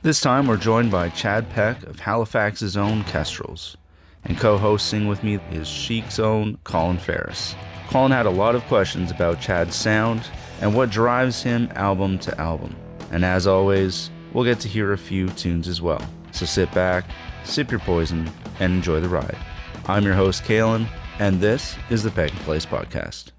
This time we're joined by Chad Peck of Halifax's own Kestrels, and co-hosting with me is Sheik's own Colin Ferris. Colin had a lot of questions about Chad's sound and what drives him album to album. And as always, we'll get to hear a few tunes as well. So sit back, sip your poison, and enjoy the ride. I'm your host, Colin, and this is the Pagan Place Podcast.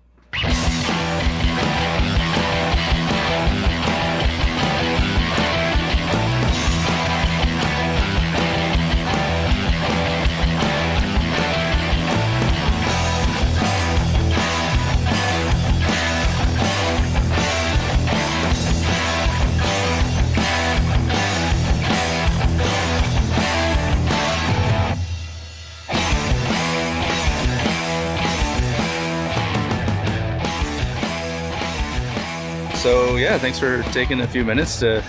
So yeah, thanks for taking a few minutes to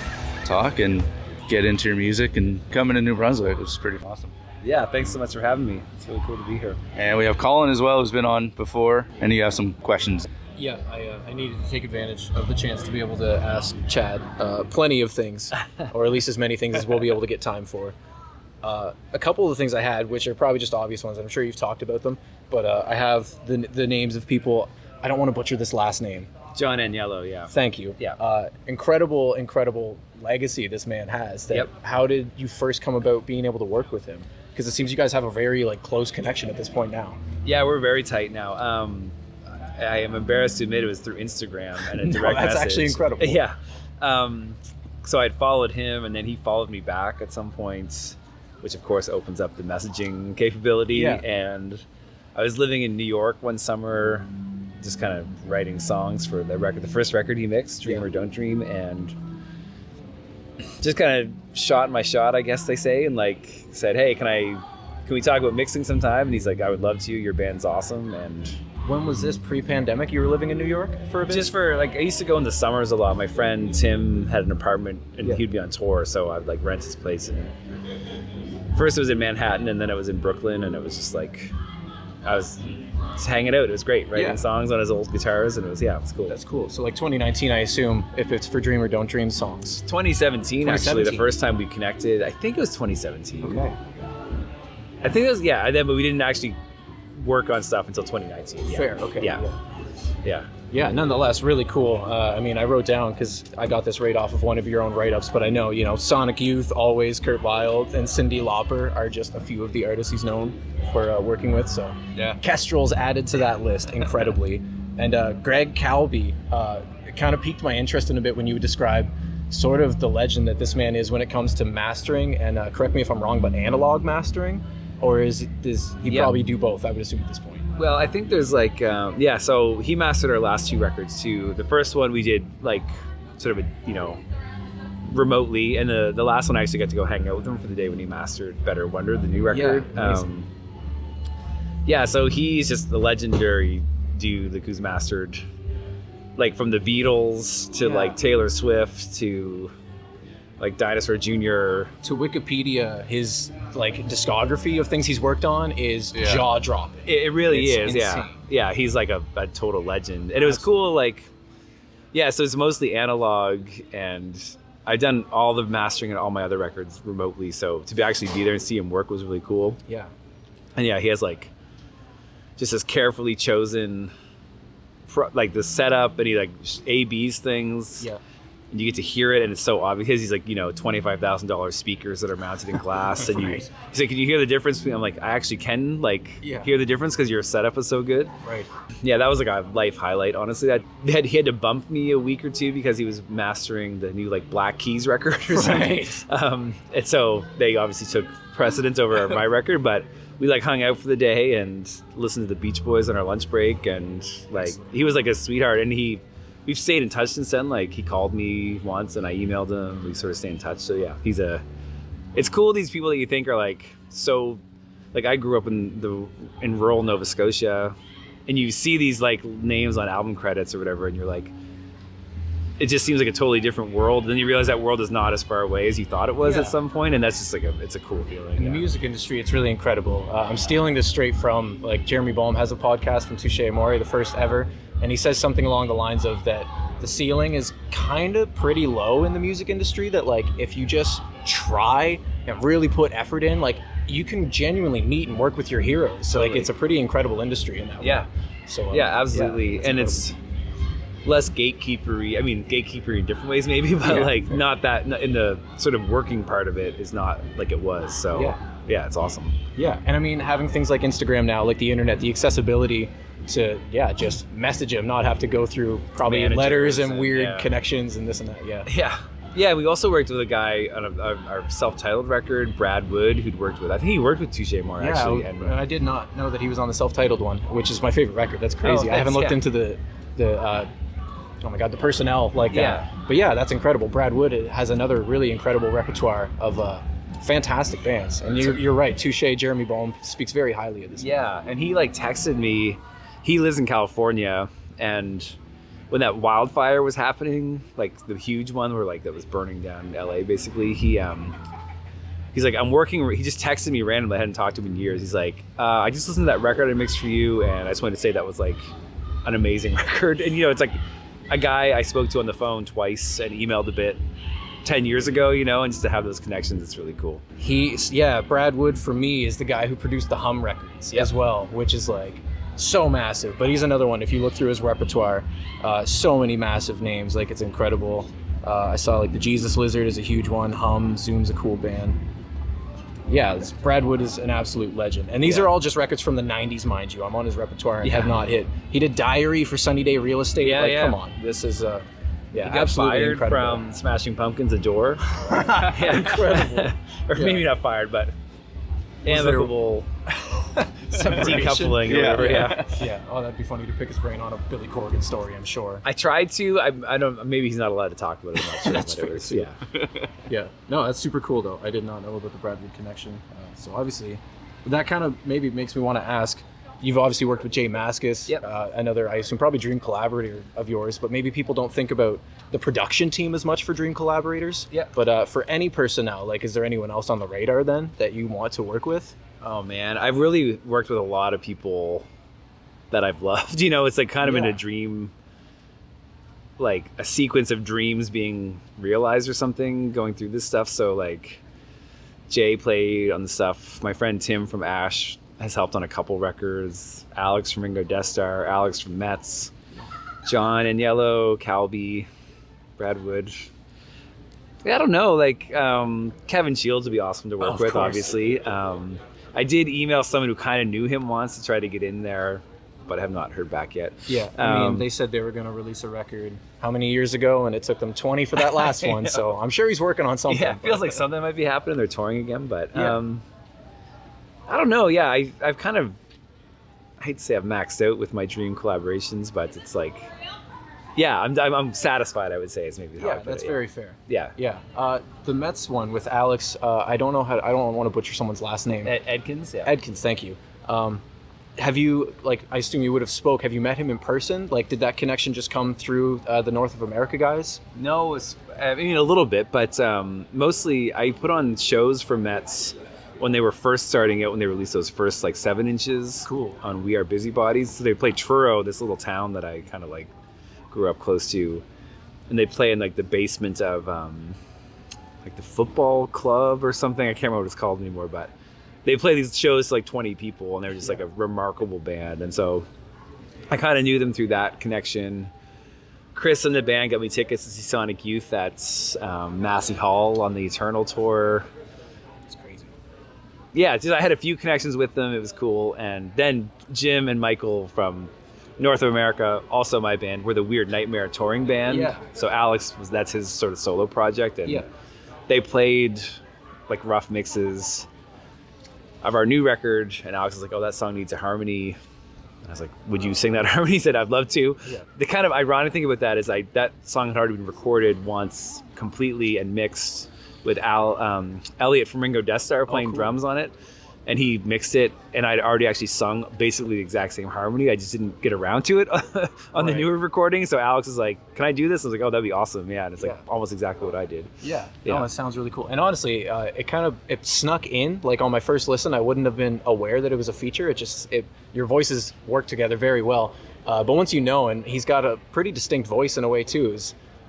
talk and get into your music and come into New Brunswick, which is pretty awesome. Yeah, thanks so much for having me. It's really cool to be here. And we have Colin as well, who's been on before, and you have some questions. Yeah, I needed to take advantage of the chance to be able to ask Chad plenty of things, or at least as many things as we'll be able to get time for. A couple of the things I had, which are probably just obvious ones, I'm sure you've talked about them, but I have the names of people. I don't want to butcher this last name. John Aniello, yeah. Thank you. Yeah. Incredible legacy this man has. That, Yep. How did you first come about being able to work with him? Because it seems you guys have a very close connection at this point now. Yeah, we're very tight now. I am embarrassed to admit it was through Instagram and a direct that's message. actually incredible. Yeah. So I'd followed him, and then he followed me back at some point, which of course opens up the messaging capability. Yeah. And I was living in New York one summer, just kind of writing songs for the first record he mixed, Dream or Don't Dream, and just kind of shot my shot, I guess they say, and said, hey, can we talk about mixing sometime? And he's like, I would love to, your band's awesome. And When was this, pre-pandemic? You were living in New York for a bit? just for I used to go in the summers a lot. My friend Tim had an apartment and he'd be on tour, so I'd rent his place. And first it was in Manhattan, and then it was in Brooklyn, and it was just I was just hanging out. It was great, writing songs on his old guitars, and it was cool. That's cool. So 2019, I assume, if it's for Dream or Don't Dream songs. 2017, actually, the first time we connected. I think it was 2017. Okay. I think it was, but we didn't actually work on stuff until 2019. Yeah. Fair, okay. Yeah. Nonetheless, really cool. I wrote down, because I got this right off of one of your own write-ups, but I know, Sonic Youth, Always, Kurt Weill, and Cyndi Lauper are just a few of the artists he's known for working with. So Kestrels added to that list incredibly. And Greg Calby, it kind of piqued my interest in a bit when you would describe sort of the legend that this man is when it comes to mastering, and correct me if I'm wrong, but analog mastering? Or does he probably do both, I would assume, at this point? Well, I think there's so he mastered our last two records too. The first one we did sort of remotely, and the last one I actually got to go hang out with him for the day when he mastered Better Wonder, the new record. So he's just the legendary dude who's mastered from the Beatles to Taylor Swift to Dinosaur Jr. To Wikipedia, his discography of things he's worked on is jaw-dropping. It really is, insane. Yeah, he's a total legend. And it was cool, so it's mostly analog, and I've done all the mastering and all my other records remotely, so to actually be there and see him work was really cool. Yeah. And he has just this carefully chosen the setup, and he A-B's things. Yeah. And you get to hear it, and it's so obvious. He's $25,000 speakers that are mounted in glass, and he's like, "Can you hear the difference?" I'm like, "I actually can hear the difference because your setup is so good." Right. Yeah, that was a life highlight, honestly. He had to bump me a week or two because he was mastering the new Black Keys record or something. Right. And so they obviously took precedence over my record, but we hung out for the day and listened to the Beach Boys on our lunch break, and he was a sweetheart, and we've stayed in touch since then. He called me once and I emailed him. We sort of stay in touch. So yeah, it's cool, these people that you think are so I grew up in rural Nova Scotia, and you see these names on album credits or whatever, and you're it just seems like a totally different world. And then you realize that world is not as far away as you thought it was at some point, and that's just it's a cool feeling. In the music industry, it's really incredible. I'm stealing this straight from Jeremy Boehm has a podcast from Touche Amore, the first ever, and he says something along the lines of that the ceiling is kind of pretty low in the music industry, that like if you just try and really put effort in, like you can genuinely meet and work with your heroes. So like it's a pretty incredible industry in that way. So absolutely. And incredible. It's less gatekeepery. I mean, gatekeepery in different ways maybe, but like not that in the sort of working part of it is not like it was. So yeah, it's awesome. Yeah, and I mean, having things like Instagram now, like the internet, the accessibility to just message him, not have to go through probably letters and weird connections and this and that. Yeah, we also worked with a guy on our self-titled record, Brad Wood, who'd worked with, I think he worked with Touche more actually. And I did not know that he was on the self-titled one, which is my favorite record. That's crazy. I haven't looked into the personnel like that. But yeah, that's incredible. Brad Wood has another really incredible repertoire of fantastic bands. And you're right, Touche, Jeremy Boehm speaks very highly of this. Yeah, and he like texted me. He lives in California, and when that wildfire was happening, like the huge one where like that was burning down LA basically, he's like, I'm working, he just texted me randomly, I hadn't talked to him in years. He's like, I just listened to that record I mixed for you, and I just wanted to say that was like an amazing record. And it's like a guy I spoke to on the phone twice and emailed a bit 10 years ago, and just to have those connections, it's really cool. Brad Wood for me is the guy who produced the Hum records as well, which is like so massive. But he's another one. If you look through his repertoire, so many massive names, like it's incredible. I saw like the Jesus Lizard is a huge one. Hum, Zoom's a cool band. Yeah, Brad Wood is an absolute legend. And these are all just records from the 90s, mind you. I'm on his repertoire and have not hit. He did Diary for Sunny Day Real Estate. Come on. This is he got absolutely fired incredible. from Smashing Pumpkins' Adore. Incredible. Or maybe not fired, but amicable decoupling or whatever. Yeah. Oh, that'd be funny to pick his brain on a Billy Corgan story, I'm sure. I tried to. I don't. Maybe he's not allowed to talk about it. I'm not sure. That's fair too. Yeah. No, that's super cool though. I did not know about the Brad Wood connection. So obviously, that kind of maybe makes me want to ask. You've obviously worked with Jay Mascis, another, I assume, probably dream collaborator of yours, but maybe people don't think about the production team as much for dream collaborators. Yeah. But for any personnel, like, is there anyone else on the radar then that you want to work with? Oh man, I've really worked with a lot of people that I've loved. It's like kind of in a dream, like a sequence of dreams being realized or something, going through this stuff. So like Jay played on the stuff. My friend Tim from Ash has helped on a couple records. Alex from Ringo Death Star, Alex from Metz, John and Yellow, Calby, Brad Wood. I don't know, like Kevin Shields would be awesome to work with, obviously. I did email someone who kind of knew him once to try to get in there, but I have not heard back yet. Yeah, I mean, they said they were going to release a record how many years ago, and it took them 20 for that last one, so I'm sure he's working on something. Yeah, it feels like something might be happening. They're touring again, but I don't know. Yeah, I've kind of, I hate to say I've maxed out with my dream collaborations, but it's like, I'm satisfied, I would say, is maybe how I put that's it. very fair. Yeah. The Metz one with Alex, I don't want to butcher someone's last name. Edkins, yeah. Edkins, thank you. Have you, like, I assume you would have have you met him in person? Like, did that connection just come through the North of America guys? No, I mean, a little bit, but mostly I put on shows for Metz when they were first starting out, when they released those first like 7 inches on We Are Busybodies. So they played Truro, this little town that I kind of like grew up close to, and they play in like the basement of like the football club or something. I can't remember what it's called anymore, but they play these shows to like 20 people, and they're just like a remarkable band. And so I kind of knew them through that connection. Chris and the band got me tickets to see Sonic Youth at Massey Hall on the Eternal tour. Yeah, just, I had a few connections with them. It was cool. And then Jim and Michael from North of America, also my band, were the Weird Nightmare touring band. Yeah. So Alex, that's his sort of solo project. And they played like rough mixes of our new record. And Alex was like, oh, that song needs a harmony. And I was like, would you sing that harmony? He said, I'd love to. Yeah. The kind of ironic thing about that is that song had already been recorded once completely and mixed with Elliot from Ringo Death Star playing drums on it, and he mixed it, and I'd already actually sung basically the exact same harmony. I just didn't get around to it on the newer recording. So Alex was like, can I do this? I was like, oh, that'd be awesome. Yeah, and it's like almost exactly what I did. Yeah. No, it sounds really cool. And honestly, it snuck in. Like on my first listen, I wouldn't have been aware that it was a feature. Your voices work together very well. But once you know, and he's got a pretty distinct voice in a way too.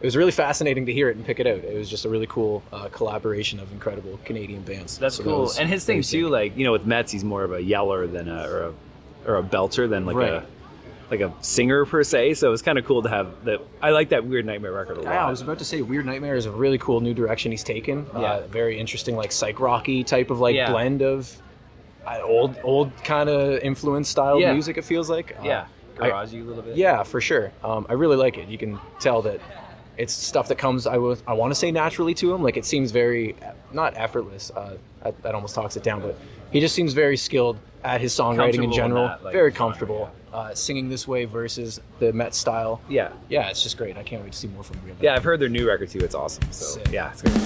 It was really fascinating to hear it and pick it out. It was just a really cool collaboration of incredible Canadian bands. That's So cool. that And his thing very too, sick. like, you know, with Metz, he's more of a yeller than a belter than like Right. a singer per se. So it was kind of cool to have that. I like that Weird Nightmare record a lot. Yeah, I was about to say Weird Nightmare is a really cool new direction he's taken. Yeah. Very interesting, like psych rocky type of like Yeah. blend of old kind of influence style Yeah. music. It feels like. Yeah, garagey a little bit. Yeah, for sure. I really like it. You can tell that it's stuff that comes, I want to say naturally to him. Like it seems very, not effortless. That almost talks it down, but he just seems very skilled at his songwriting in Comfortable in general. that, like, very genre, comfortable. Singing this way versus the Met style. Yeah. Yeah, it's just great. I can't wait to see more from him. Yeah, I've heard their new record too. It's awesome. So Sick. yeah, it's great.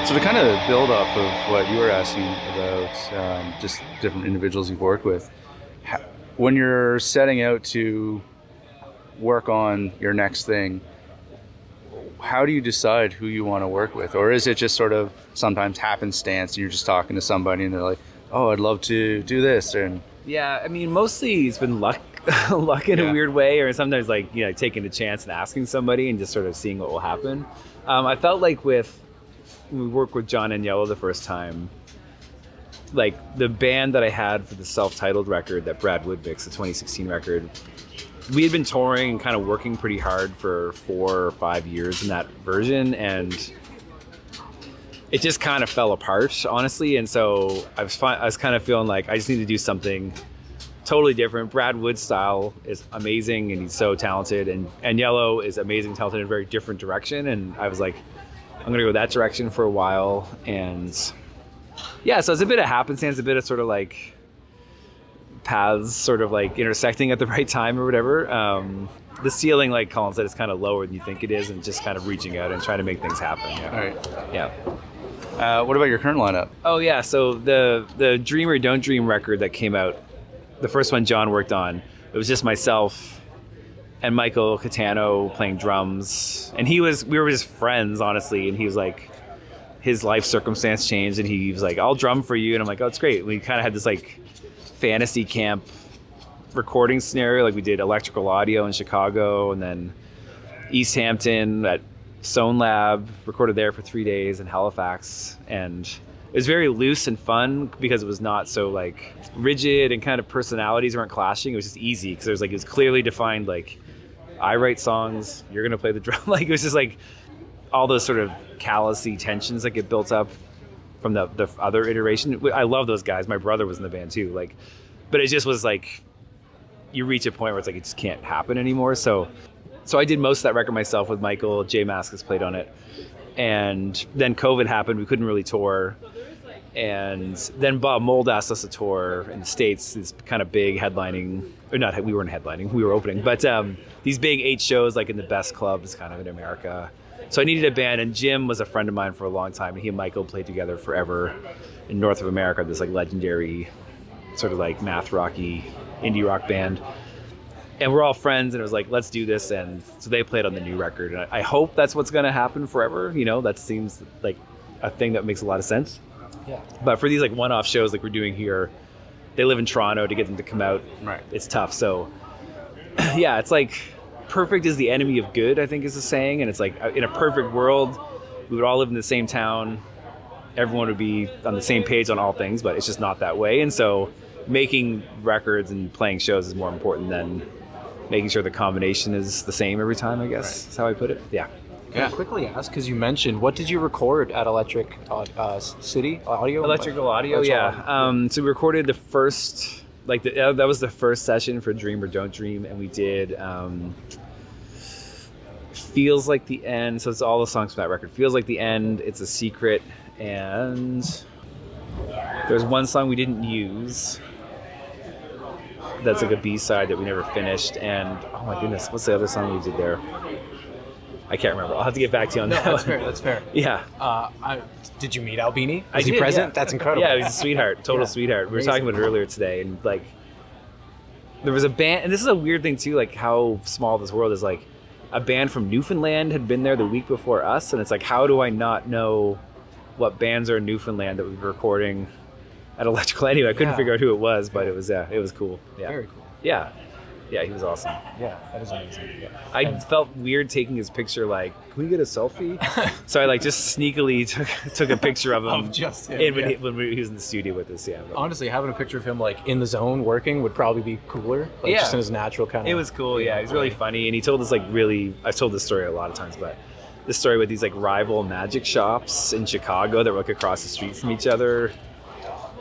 So to kind of build off of what you were asking about, just different individuals you've worked with, when you're setting out to work on your next thing, how do you decide who you want to work with? Or is it just sort of sometimes happenstance and you're just talking to somebody and they're like, oh, I'd love to do this? And Yeah, I mean, mostly it's been luck, luck in a weird way, or sometimes like, you know, taking a chance and asking somebody and just sort of seeing what will happen. I felt like when we worked with John and Yellow the first time, like the band that I had for the self-titled record that Brad Wood mixed, the 2016 record, we had been touring and kind of working pretty hard for 4 or 5 years in that version, and it just kind of fell apart, honestly. And so I was kind of feeling like I just need to do something totally different. Brad Wood's style is amazing, and he's so talented, and Yellow is amazing, talented in a very different direction. And I was like, I'm gonna go that direction for a while. And yeah, so it's a bit of happenstance, a bit of sort of like paths sort of like intersecting at the right time or whatever. The ceiling, like Colin said, is kind of lower than you think it is, and just kind of reaching out and trying to make things happen. Yeah. All right. Yeah. What about your current lineup? Oh yeah, so the Dream or Don't Dream record that came out, the first one John worked on, it was just myself and Michael Catano playing drums, and we were just friends, honestly. And he was like, his life circumstance changed, and he was like, I'll drum for you, and I'm like, oh, it's great. We kind of had this like fantasy camp recording scenario, like we did Electrical Audio in Chicago, and then East Hampton at Stone Lab, recorded there for 3 days in Halifax. And it was very loose and fun because it was not so like rigid, and kind of personalities weren't clashing. It was just easy because it was clearly defined, like I write songs, you're gonna play the drum. Like it was just like all those sort of callousy tensions that get built up from the other iteration. I love those guys. My brother was in the band too. Like, but it just was like you reach a point where it's like it just can't happen anymore. So I did most of that record myself with Michael. Jay Mascis played on it, and then COVID happened. We couldn't really tour, and then Bob Mould asked us to tour in the States. This kind of big headlining, or not? We weren't headlining. We were opening, but these big 8 shows, like in the best clubs, kind of in America. So I needed a band, and Jim was a friend of mine for a long time, and he and Michael played together forever in North of America. This like legendary, sort of like math rocky indie rock band, and we're all friends, and it was like, let's do this. And so they played on the new record, and I hope that's what's going to happen forever. You know, that seems like a thing that makes a lot of sense. Yeah. But for these like one-off shows like we're doing here, they live in Toronto, to get them to come out, Right. It's tough. So yeah, it's like perfect is the enemy of good, I think is the saying. And it's like in a perfect world, we would all live in the same town, everyone would be on the same page on all things, but it's just not that way. And so making records and playing shows is more important than making sure the combination is the same every time, I guess. That's how I put it. Yeah. Can I quickly ask, because you mentioned, what did you record at Electric City Audio? Electrical Audio, yeah. So we recorded the first, like that was the first session for Dream or Don't Dream, and we did Feels Like the End. So it's all the songs from that record. Feels Like the End, It's a Secret, and there's one song we didn't use that's like a B-side that we never finished. And oh my goodness, what's the other song we did there? I can't remember. I'll have to get back to you on that. That's fair. Yeah. Did you meet Albini? I Was he did, present? yeah. That's incredible. Yeah, he's a sweetheart. Total sweetheart. We were talking about it earlier today, and like there was a band, and this is a weird thing too, like how small this world is. Like a band from Newfoundland had been there the week before us, and it's like, how do I not know what bands are in Newfoundland that we were recording at Electrical? Anyway, I couldn't figure out who it was, but it was cool. Yeah. Very cool. Yeah. Yeah, he was awesome. Yeah, that is amazing. Yeah. I felt weird taking his picture, like, can we get a selfie? So I like just sneakily took a picture of him, Of just him, when he was in the studio with us. Yeah. Honestly, having a picture of him like in the zone working would probably be cooler. Like, Yeah. just in his natural kind of. It was cool. Yeah, he was really funny, and he told us like really. I've told this story a lot of times, but this story with these like rival magic shops in Chicago that were like across the street from each other,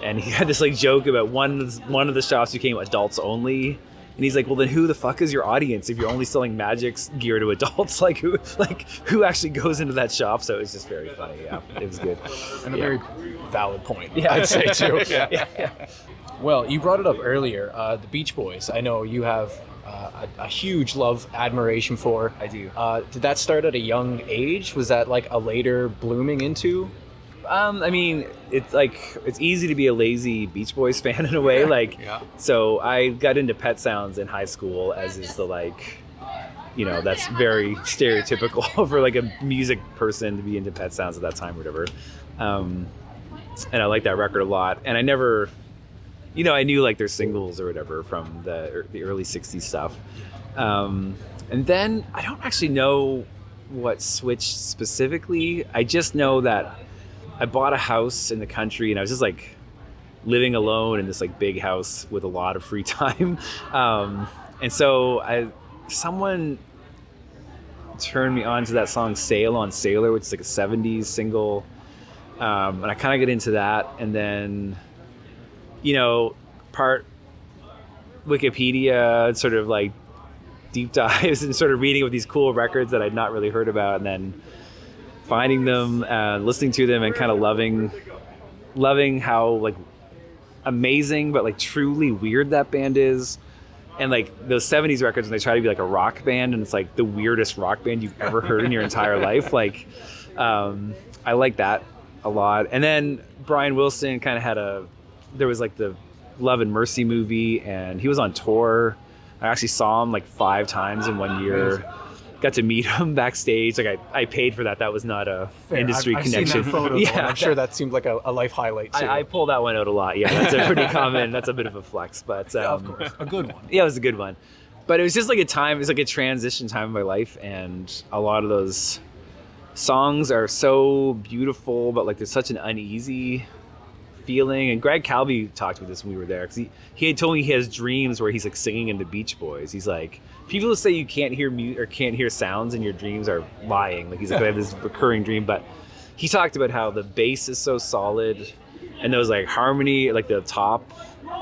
and he had this like joke about one of the shops became adults only. And he's like, well, then who the fuck is your audience if you're only selling magic gear to adults? Like who actually goes into that shop? So it was just very funny. Yeah, it was good. And a very valid point, Yeah. I'd say too. Yeah. Well, you brought it up earlier, the Beach Boys. I know you have a huge love, admiration for. I do. Did that start at a young age? Was that like a later blooming into? I mean, it's easy to be a lazy Beach Boys fan in a way. Like, so I got into Pet Sounds in high school, as is the like, you know, that's very stereotypical for like a music person to be into Pet Sounds at that time or whatever. And I like that record a lot. And I never, you know, I knew like their singles or whatever from the early 60s stuff. And then I don't actually know what switched specifically. I just know that I bought a house in the country, and I was just like living alone in this like big house with a lot of free time. And so someone turned me on to that song Sail on Sailor, which is like a 70s single. And I kind of get into that, and then, part Wikipedia, sort of like deep dives and sort of reading with these cool records that I'd not really heard about, and then finding them, listening to them, and kind of loving how like amazing but like truly weird that band is. And like those 70s records, when they try to be like a rock band, and it's like the weirdest rock band you've ever heard in your entire life. Like, I like that a lot. And then Brian Wilson kind of there was like the Love and Mercy movie, and he was on tour. I actually saw him like 5 times in 1 year. Got to meet him backstage. Like I paid for that. That was not a industry connection. I've seen that photo. Yeah, I'm sure that seemed like a life highlight too. I pull that one out a lot. Yeah, that's a pretty common. That's a bit of a flex, but yeah, of course, a good one. Yeah, it was a good one. But it was just like a time. It was like a transition time in my life, and a lot of those songs are so beautiful, but like there's such an uneasy feeling. And Greg Calby talked about this when we were there, because he had told me he has dreams where he's like singing in the Beach Boys. He's like, people who say you can't hear music or can't hear sounds in your dreams are lying. Like he's like, I have this recurring dream. But he talked about how the bass is so solid, and those like harmony, like the top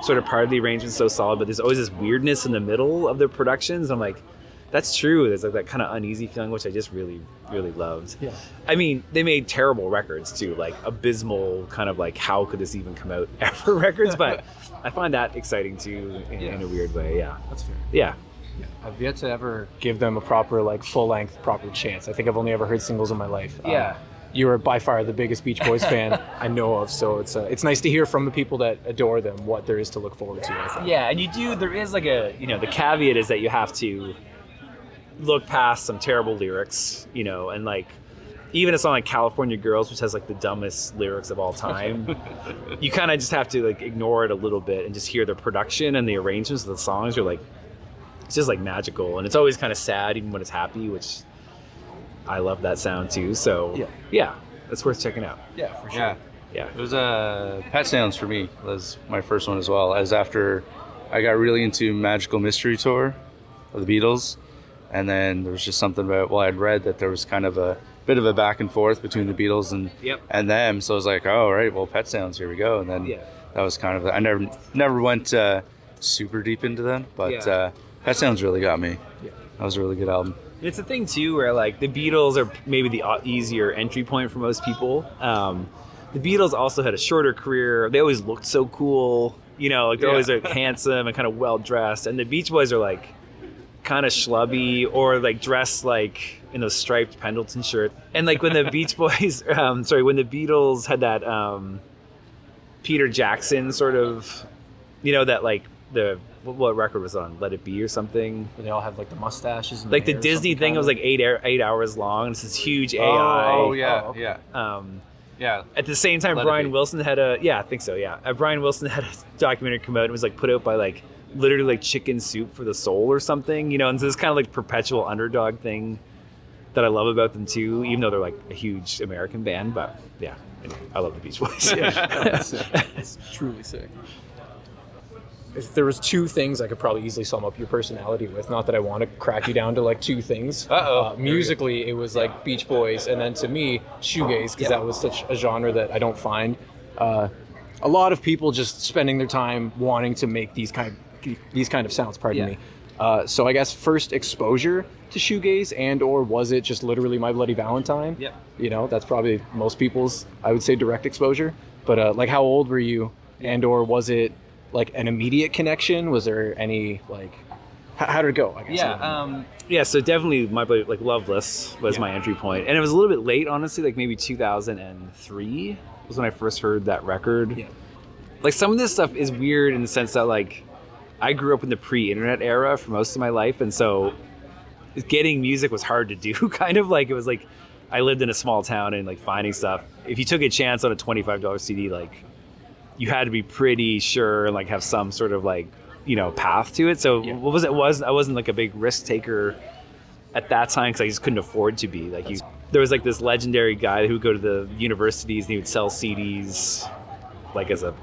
sort of part of the arrangement is so solid, but there's always this weirdness in the middle of the productions. I'm like, that's true. There's like that kind of uneasy feeling, which I just really, really loved. Yeah. I mean, they made terrible records too, like abysmal kind of like, how could this even come out ever records? But I find that exciting too in a weird way. Yeah. That's fair. Yeah. I've yet to ever give them a proper, like full-length, proper chance. I think I've only ever heard singles in my life. Yeah. You are by far the biggest Beach Boys fan I know of, so it's nice to hear from the people that adore them what there is to look forward to, I think. Yeah, and there is like the caveat is that you have to look past some terrible lyrics, and like even a song like California Girls, which has like the dumbest lyrics of all time, you kind of just have to like ignore it a little bit and just hear the production and the arrangements of the songs. You're like, it's just like magical, and it's always kind of sad even when it's happy, which I love that sound too. So yeah, that's worth checking out. Yeah, for sure. Yeah. It was Pet Sounds for me. That was my first one as well. As after I got really into Magical Mystery Tour of the Beatles, and then there was just something about, I'd read that there was kind of a bit of a back and forth between the Beatles and them. So I was like, oh, right, well, Pet Sounds, here we go. And then that was kind of, I never went super deep into them, but Pet Sounds really got me. Yeah. That was a really good album. It's a thing too where like the Beatles are maybe the easier entry point for most people. The Beatles also had a shorter career. They always looked so cool, like they're always like handsome and kind of well dressed. And the Beach Boys are like kind of schlubby or like dressed like in those striped Pendleton shirts. And like when the Beach Boys, when the Beatles had that Peter Jackson sort of, that like what record was on? Let It Be or something. They all have like the mustaches. And like the Disney thing was like 8 hours long. It's this huge AI. Oh yeah, yeah. At the same time, Brian Wilson had I think so. Yeah, Brian Wilson had a documentary come out and was like put out by like literally like Chicken Soup for the Soul or something. And so this kind of like perpetual underdog thing that I love about them too, even though they're like a huge American band. But yeah, anyway, I love the Beach Boys. It's truly sick. If there was 2 things I could probably easily sum up your personality with, not that I want to crack you down to like 2 things. Musically, it was like Beach Boys, and then to me, shoegaze, because that was such a genre that I don't find a lot of people just spending their time wanting to make these kind of sounds. Pardon me. So I guess first exposure to shoegaze, and or was it just literally My Bloody Valentine? Yeah. That's probably most people's, I would say, direct exposure. But like, how old were you, and or was it like an immediate connection? Was there any like, how did it go? I guess. So definitely my like Loveless was my entry point, and it was a little bit late, honestly. Like maybe 2003 was when I first heard that record. Yeah. Like some of this stuff is weird in the sense that like I grew up in the pre-internet era for most of my life, and so getting music was hard to do. Kind of like it was like I lived in a small town, and like finding stuff, if you took a chance on a $25 CD, like you had to be pretty sure and like have some sort of like, path to it. So I wasn't like a big risk taker at that time, because I just couldn't afford to be. Like there was like this legendary guy who would go to the universities and he would sell CDs like as a,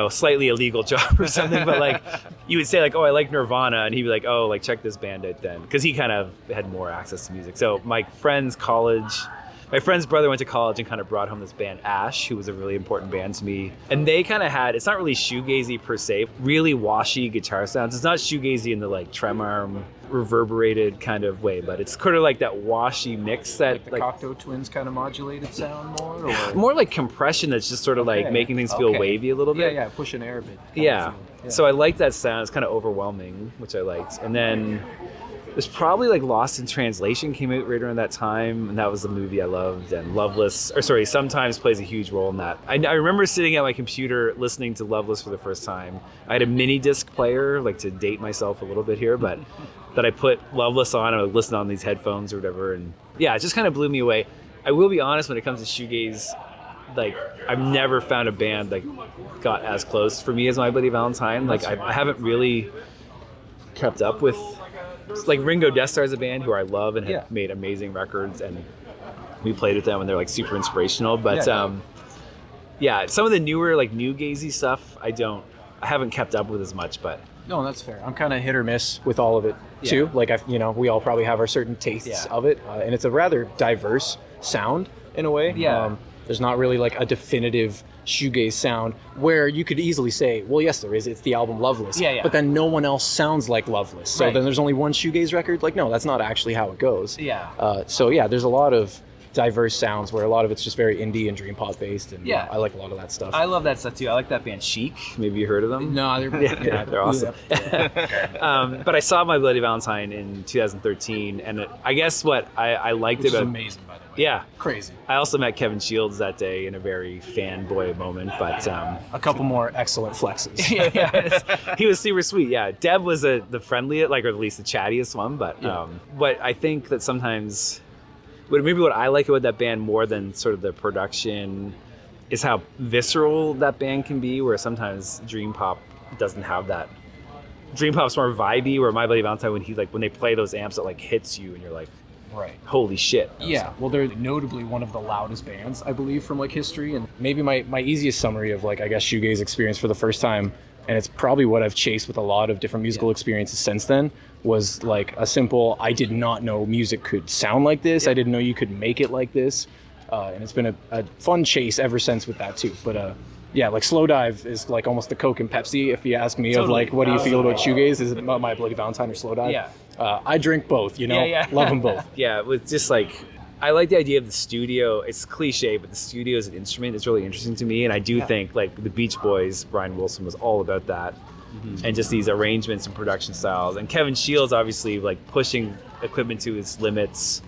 slightly illegal job or something. But like you would say like, oh, I like Nirvana, and he'd be like, oh, like check this band out then, because he kind of had more access to music. So my friend's college, my friend's brother went to college and kind of brought home this band Ash, who was a really important band to me. And they kind of had, it's not really shoegazy per se, really washy guitar sounds. It's not shoegazy in the like trem-arm, reverberated kind of way, but it's kind of like that washy mix that Like the Cocteau Twins kind of modulated sound more? Or? More like compression that's just sort of like making things feel wavy a little bit. Yeah, push an air a bit. Yeah. So I liked that sound. It's kind of overwhelming, which I liked. And then there's probably like Lost in Translation came out right around that time, and that was the movie I loved. And Sometimes plays a huge role in that. I remember sitting at my computer listening to Loveless for the first time. I had a mini disc player, like to date myself a little bit here, but that I put Loveless on and I would listen on these headphones or whatever. And yeah, it just kind of blew me away. I will be honest, when it comes to shoegaze, like I've never found a band that got as close for me as My Bloody Valentine. Like I haven't really kept up with, like Ringo Death Star is a band who I love and have made amazing records, and we played with them and they're like super inspirational. But some of the newer like new gazy stuff I haven't kept up with as much. But no, that's fair. I'm kind of hit or miss with all of it too. Like we all probably have our certain tastes of it, and it's a rather diverse sound in a way. There's not really like a definitive shoegaze sound where you could easily say, well, yes, there is. It's the album Loveless. But then no one else sounds like Loveless. So then there's only one shoegaze record. Like, no, that's not actually how it goes. There's a lot of diverse sounds where a lot of it's just very indie and dream pop based, and I like a lot of that stuff. I love that stuff too. I like that band Sheik. Maybe you heard of them? No, they're awesome. But I saw My Bloody Valentine in 2013, and I guess what I liked about it, amazing, by the way. Yeah, crazy. I also met Kevin Shields that day in a very fanboy moment, but a couple more excellent flexes. He was super sweet. Yeah, Deb was the friendliest, like, or at least the chattiest one. But I think that sometimes, maybe what I like about that band more than sort of the production is how visceral that band can be. Where sometimes dream pop doesn't have that. Dream pop's more vibey. Where My Bloody Valentine, when they play those amps, it like hits you, and you're like, right, holy shit. Yeah, well, they're notably one of the loudest bands, I believe, from like history. And maybe my easiest summary of like, I guess, shoegaze experience for the first time, and it's probably what I've chased with a lot of different musical experiences since then, was like a simple, I did not know music could sound like this. I didn't know you could make it like this. And it's been a fun chase ever since with that too. But like Slow Dive is like almost the Coke and Pepsi, if you ask me, of like, what do you feel about shoegaze? Is it My Bloody Valentine or Slow Dive? I drink both, love them both. With just like, I like the idea of the studio. It's cliche, but the studio as an instrument is really interesting to me. And I do think like the Beach Boys, Brian Wilson was all about that. And just these arrangements and production styles. And Kevin Shields obviously like pushing equipment to its limits,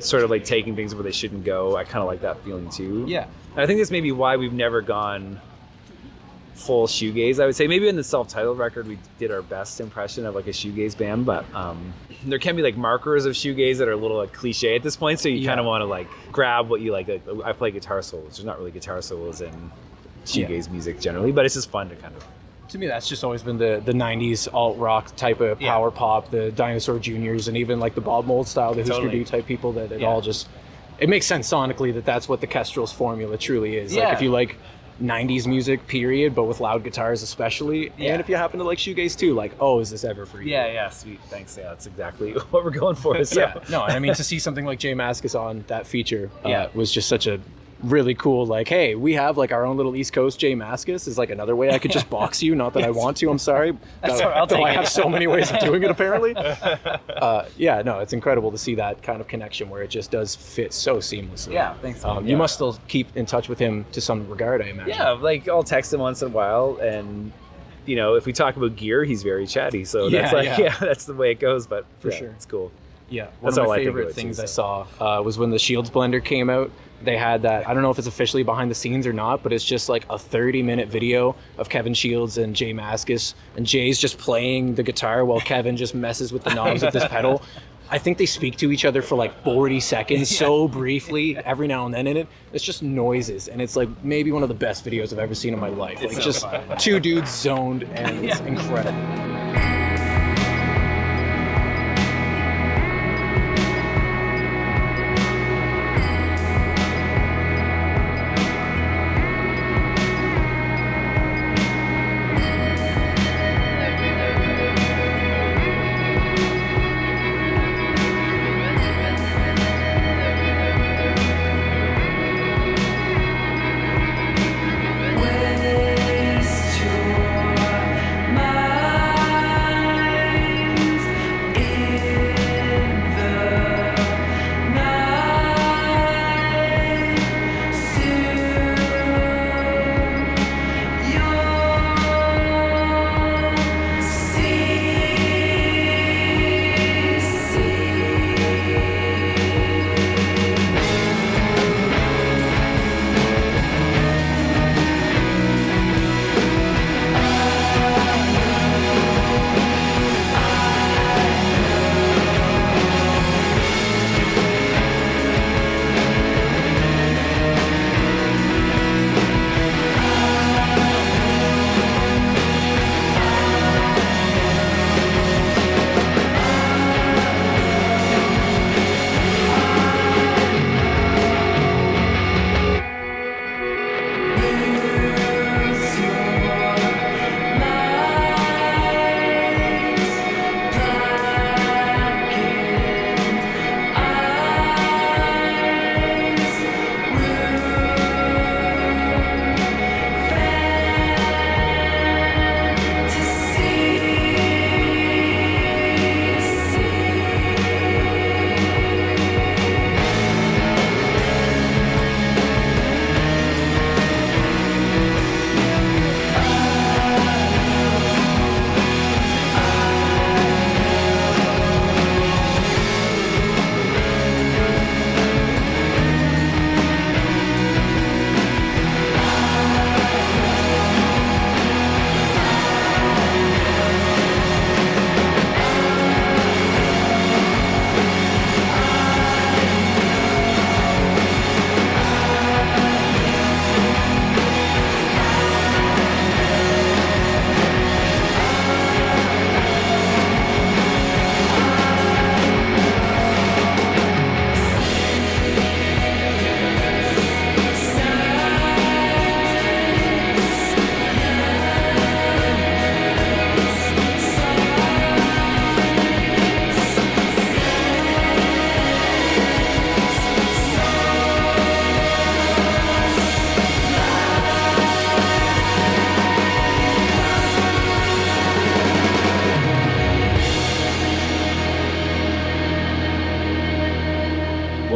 sort of like taking things where they shouldn't go. I kind of like that feeling too. And I think that's maybe why we've never gone full shoegaze. I would say maybe in the self-titled record we did our best impression of like a shoegaze band, but there can be like markers of shoegaze that are a little like cliche at this point, so you kind of want to like grab what you like. I play guitar solos. There's not really guitar solos in shoegaze music generally, but it's just fun to kind of. To me, that's just always been the 90s alt-rock type of power pop, the Dinosaur Juniors, and even like the Bob Mould style, the Husker Du type people, that it all just, it makes sense sonically that's what the Kestrels formula truly is. Like if you like 90s music, period, but with loud guitars especially, and if you happen to like shoegaze too, like, oh, is this ever for you? Sweet, thanks. That's exactly what we're going for. So. No, and I mean, to see something like Jay Mascis on that feature was just such a really cool, like, hey, we have like our own little East Coast Jay Mascis is like another way I could just box you. Not that I want to, I'm sorry. I have so many ways of doing it apparently. It's incredible to see that kind of connection where it just does fit so seamlessly. Thanks. You must still keep in touch with him to some regard, I imagine. Like I'll text him once in a while, and if we talk about gear, he's very chatty, so that's that's the way it goes, but for sure it's cool. One of my favorite things I saw was when the Shields blender came out. They had that, I don't know if it's officially behind the scenes or not, but it's just like a 30-minute video of Kevin Shields and Jay Mascis, and Jay's just playing the guitar while Kevin just messes with the knobs of this pedal. I think they speak to each other for like 40 seconds, so briefly, every now and then in it. It's just noises, and it's like maybe one of the best videos I've ever seen in my life. Like just two dudes zoned, and it's incredible.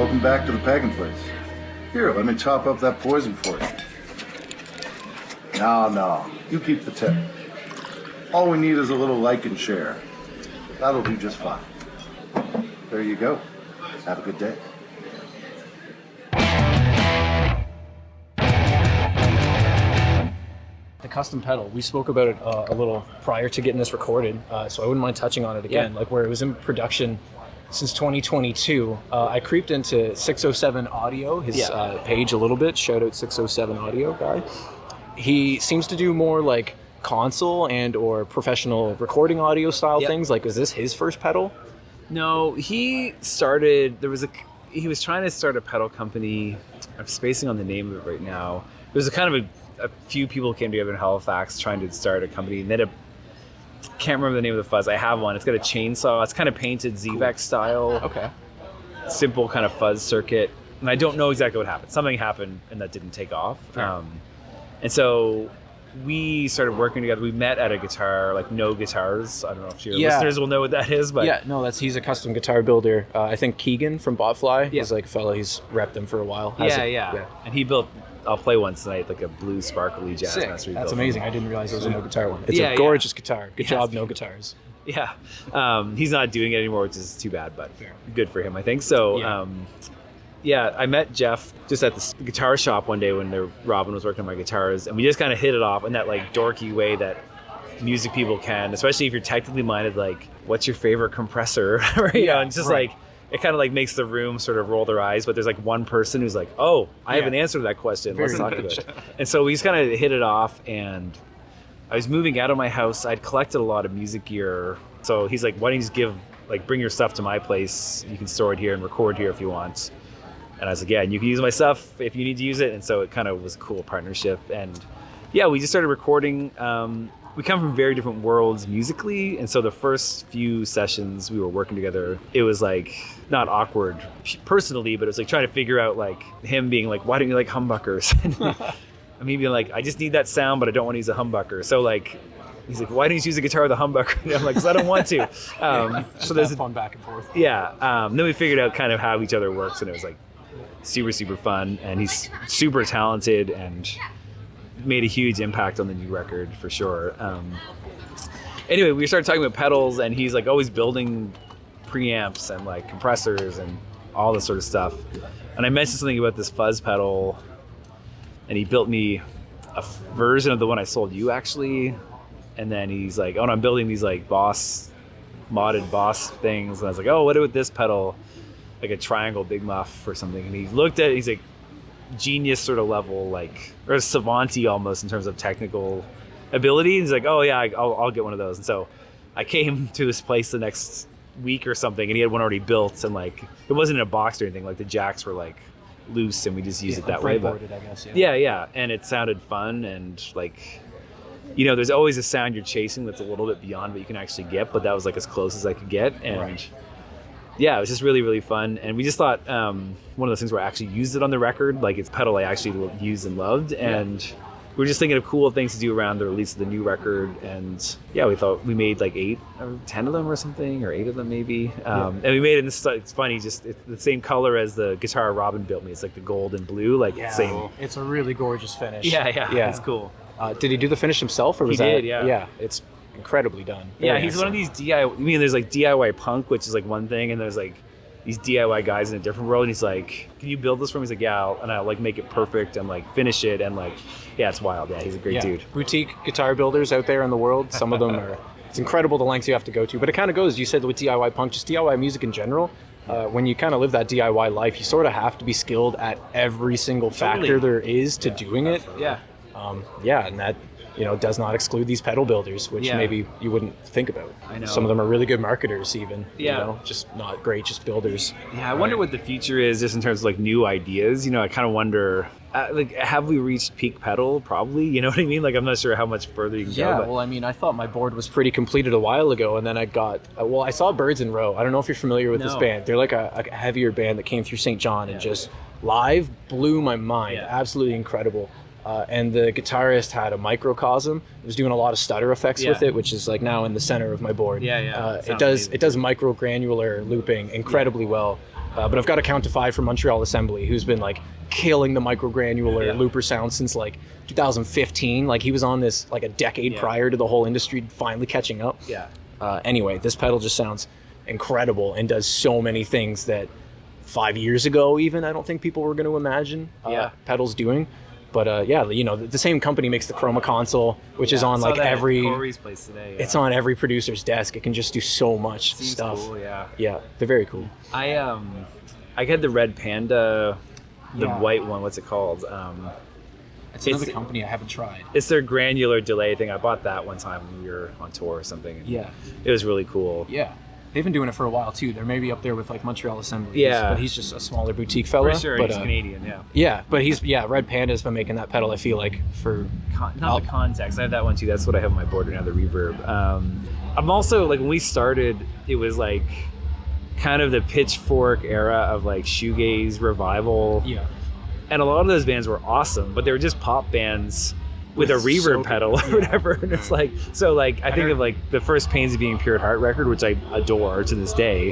welcome back to the Pagan place. Here, let me chop up that poison for you. No, you keep the tip. All we need is a little like and share. That'll do just fine. There you go. Have a good day. The custom pedal, we spoke about it a little prior to getting this recorded, so I wouldn't mind touching on it again. Yeah. Like where it was in production since 2022. I creeped into 607 Audio, his page a little bit. Shout out 607 Audio guy. He seems to do more like console and or professional recording audio style things. Like, is this his first pedal? No, he started. He was trying to start a pedal company. I'm spacing on the name of it right now. There was a few people came together in Halifax trying to start a company. And they can't remember the name of the fuzz. I have one. It's got a chainsaw. It's kind of painted ZVEX style. Okay. Simple kind of fuzz circuit. And I don't know exactly what happened. Something happened and that didn't take off. And so we started working together. We met at a guitar, like No Guitars. I don't know if your listeners will know what that is, but he's a custom guitar builder. I think Keegan from Botfly is like a fellow. He's repped them for a while. And he built. I'll play one tonight, like a blue sparkly jazz master. That's amazing. I didn't realize it was a No Guitar one. It's a gorgeous guitar. Good job, No Guitars. Yeah. He's not doing it anymore, which is too bad, but good for him, I think. So, I met Jeff just at the guitar shop one day when Robin was working on my guitars, and we just kind of hit it off in that like dorky way that music people can, especially if you're technically minded, like, what's your favorite compressor? Right? And just like, it kind of like makes the room sort of roll their eyes, but there's like one person who's like, oh, I have an answer to that question. Let's talk about it. And so we just kind of hit it off, and I was moving out of my house. I'd collected a lot of music gear. So he's like, why don't you just bring your stuff to my place. You can store it here and record here if you want. And I was like, yeah, and you can use my stuff if you need to use it. And so it kind of was a cool partnership. And yeah, we just started recording. We come from very different worlds musically, and so the first few sessions we were working together, it was like not awkward personally, but it was like trying to figure out, like, him being like, why don't you like humbuckers? And me being like, I just need that sound, but I don't want to use a humbucker. So like, he's like, why don't you use a guitar with a humbucker? And I'm like, because I don't want to. So there's a fun back and forth. Yeah. Then we figured out kind of how each other works, and it was like super, super fun. And he's super talented and made a huge impact on the new record for sure. Anyway, we started talking about pedals, and he's like always building preamps and like compressors and all this sort of stuff. And I mentioned something about this fuzz pedal, and he built me a version of the one I sold you actually. And then he's like, oh, no, I'm building these like modded Boss things. And I was like, oh, what about this pedal? Like a triangle big muff or something. And he looked at it, he's like, genius sort of level, like, or savant-y almost in terms of technical ability. He's like, oh yeah, I'll get one of those. And so I came to his place the next week or something, and he had one already built, and like, it wasn't in a box or anything. Like the jacks were like loose, and we just used it that way. But I guess, yeah, and it sounded fun, and like, you know, there's always a sound you're chasing that's a little bit beyond what you can actually get, but that was like as close as I could get. And yeah, it was just really, really fun. And we just thought one of those things where I actually used it on the record, like it's pedal I actually used and loved. And we were just thinking of cool things to do around the release of the new record. And yeah, we thought we made like 8 or 10 of them or something, or 8 of them maybe. And we made it, and it's funny, just it's the same color as the guitar Robin built me. It's like the gold and blue, like same. It's a really gorgeous finish. Yeah, it's cool. Did he do the finish himself, or was he that? did, yeah. Yeah, it's incredibly done. Yeah, he's one of these DIY. I mean, there's like DIY punk, which is like one thing, and there's like these DIY guys in a different world. And he's like, "Can you build this for me?" He's like, "Yeah," and I'll like make it perfect and like finish it, and like, yeah, it's wild. Yeah, he's a great dude. Boutique guitar builders out there in the world. Some of them are. It's incredible the lengths you have to go to, but it kind of goes. You said with DIY punk, just DIY music in general. When you kind of live that DIY life, you sort of have to be skilled at every single factor there is to doing it. Yeah. And that, you know, does not exclude these pedal builders, which maybe you wouldn't think about. I know. Some of them are really good marketers even, you know, just not great, just builders. Yeah, I wonder what the future is just in terms of like new ideas. You know, I kind of wonder, like, have we reached peak pedal? Probably, you know what I mean? Like, I'm not sure how much further you can go. Yeah, well, I mean, I thought my board was pretty completed a while ago, and then I got, I saw Birds in Row. I don't know if you're familiar with this band. They're like a heavier band that came through St. John and just live blew my mind. Absolutely incredible. And the guitarist had a microcosm. It was doing a lot of stutter effects with it, which is like now in the center of my board. It does micro granular looping incredibly well. But I've got to count to 5 from Montreal Assembly, who's been like killing the microgranular looper sound since like 2015. Like he was on this like a decade prior to the whole industry finally catching up. Anyway, this pedal just sounds incredible and does so many things that 5 years ago even I don't think people were going to imagine pedals doing. But you know, the same company makes the Chroma console, which is on like every. Corey's place today. It's on every producer's desk. It can just do so much stuff. Cool, yeah, they're very cool. I had the Red Panda, the white one. What's it called? It's another company I haven't tried. It's their granular delay thing. I bought that one time when we were on tour or something. Yeah, it was really cool. Yeah. They've been doing it for a while too. They're maybe up there with like Montreal Assembly. Yeah, but he's just a smaller boutique fella. For sure, but, he's Canadian. But he's Red Panda's been making that pedal. I feel like for not the context. I have that one too. That's what I have on my board right now. The reverb. I'm also like when we started, it was like kind of the Pitchfork era of like shoegaze revival. Yeah, and a lot of those bands were awesome, but they were just pop bands with a reverb pedal or whatever. And it's like, so like, I think of like the first Pains of Being Pure at Heart record, which I adore to this day.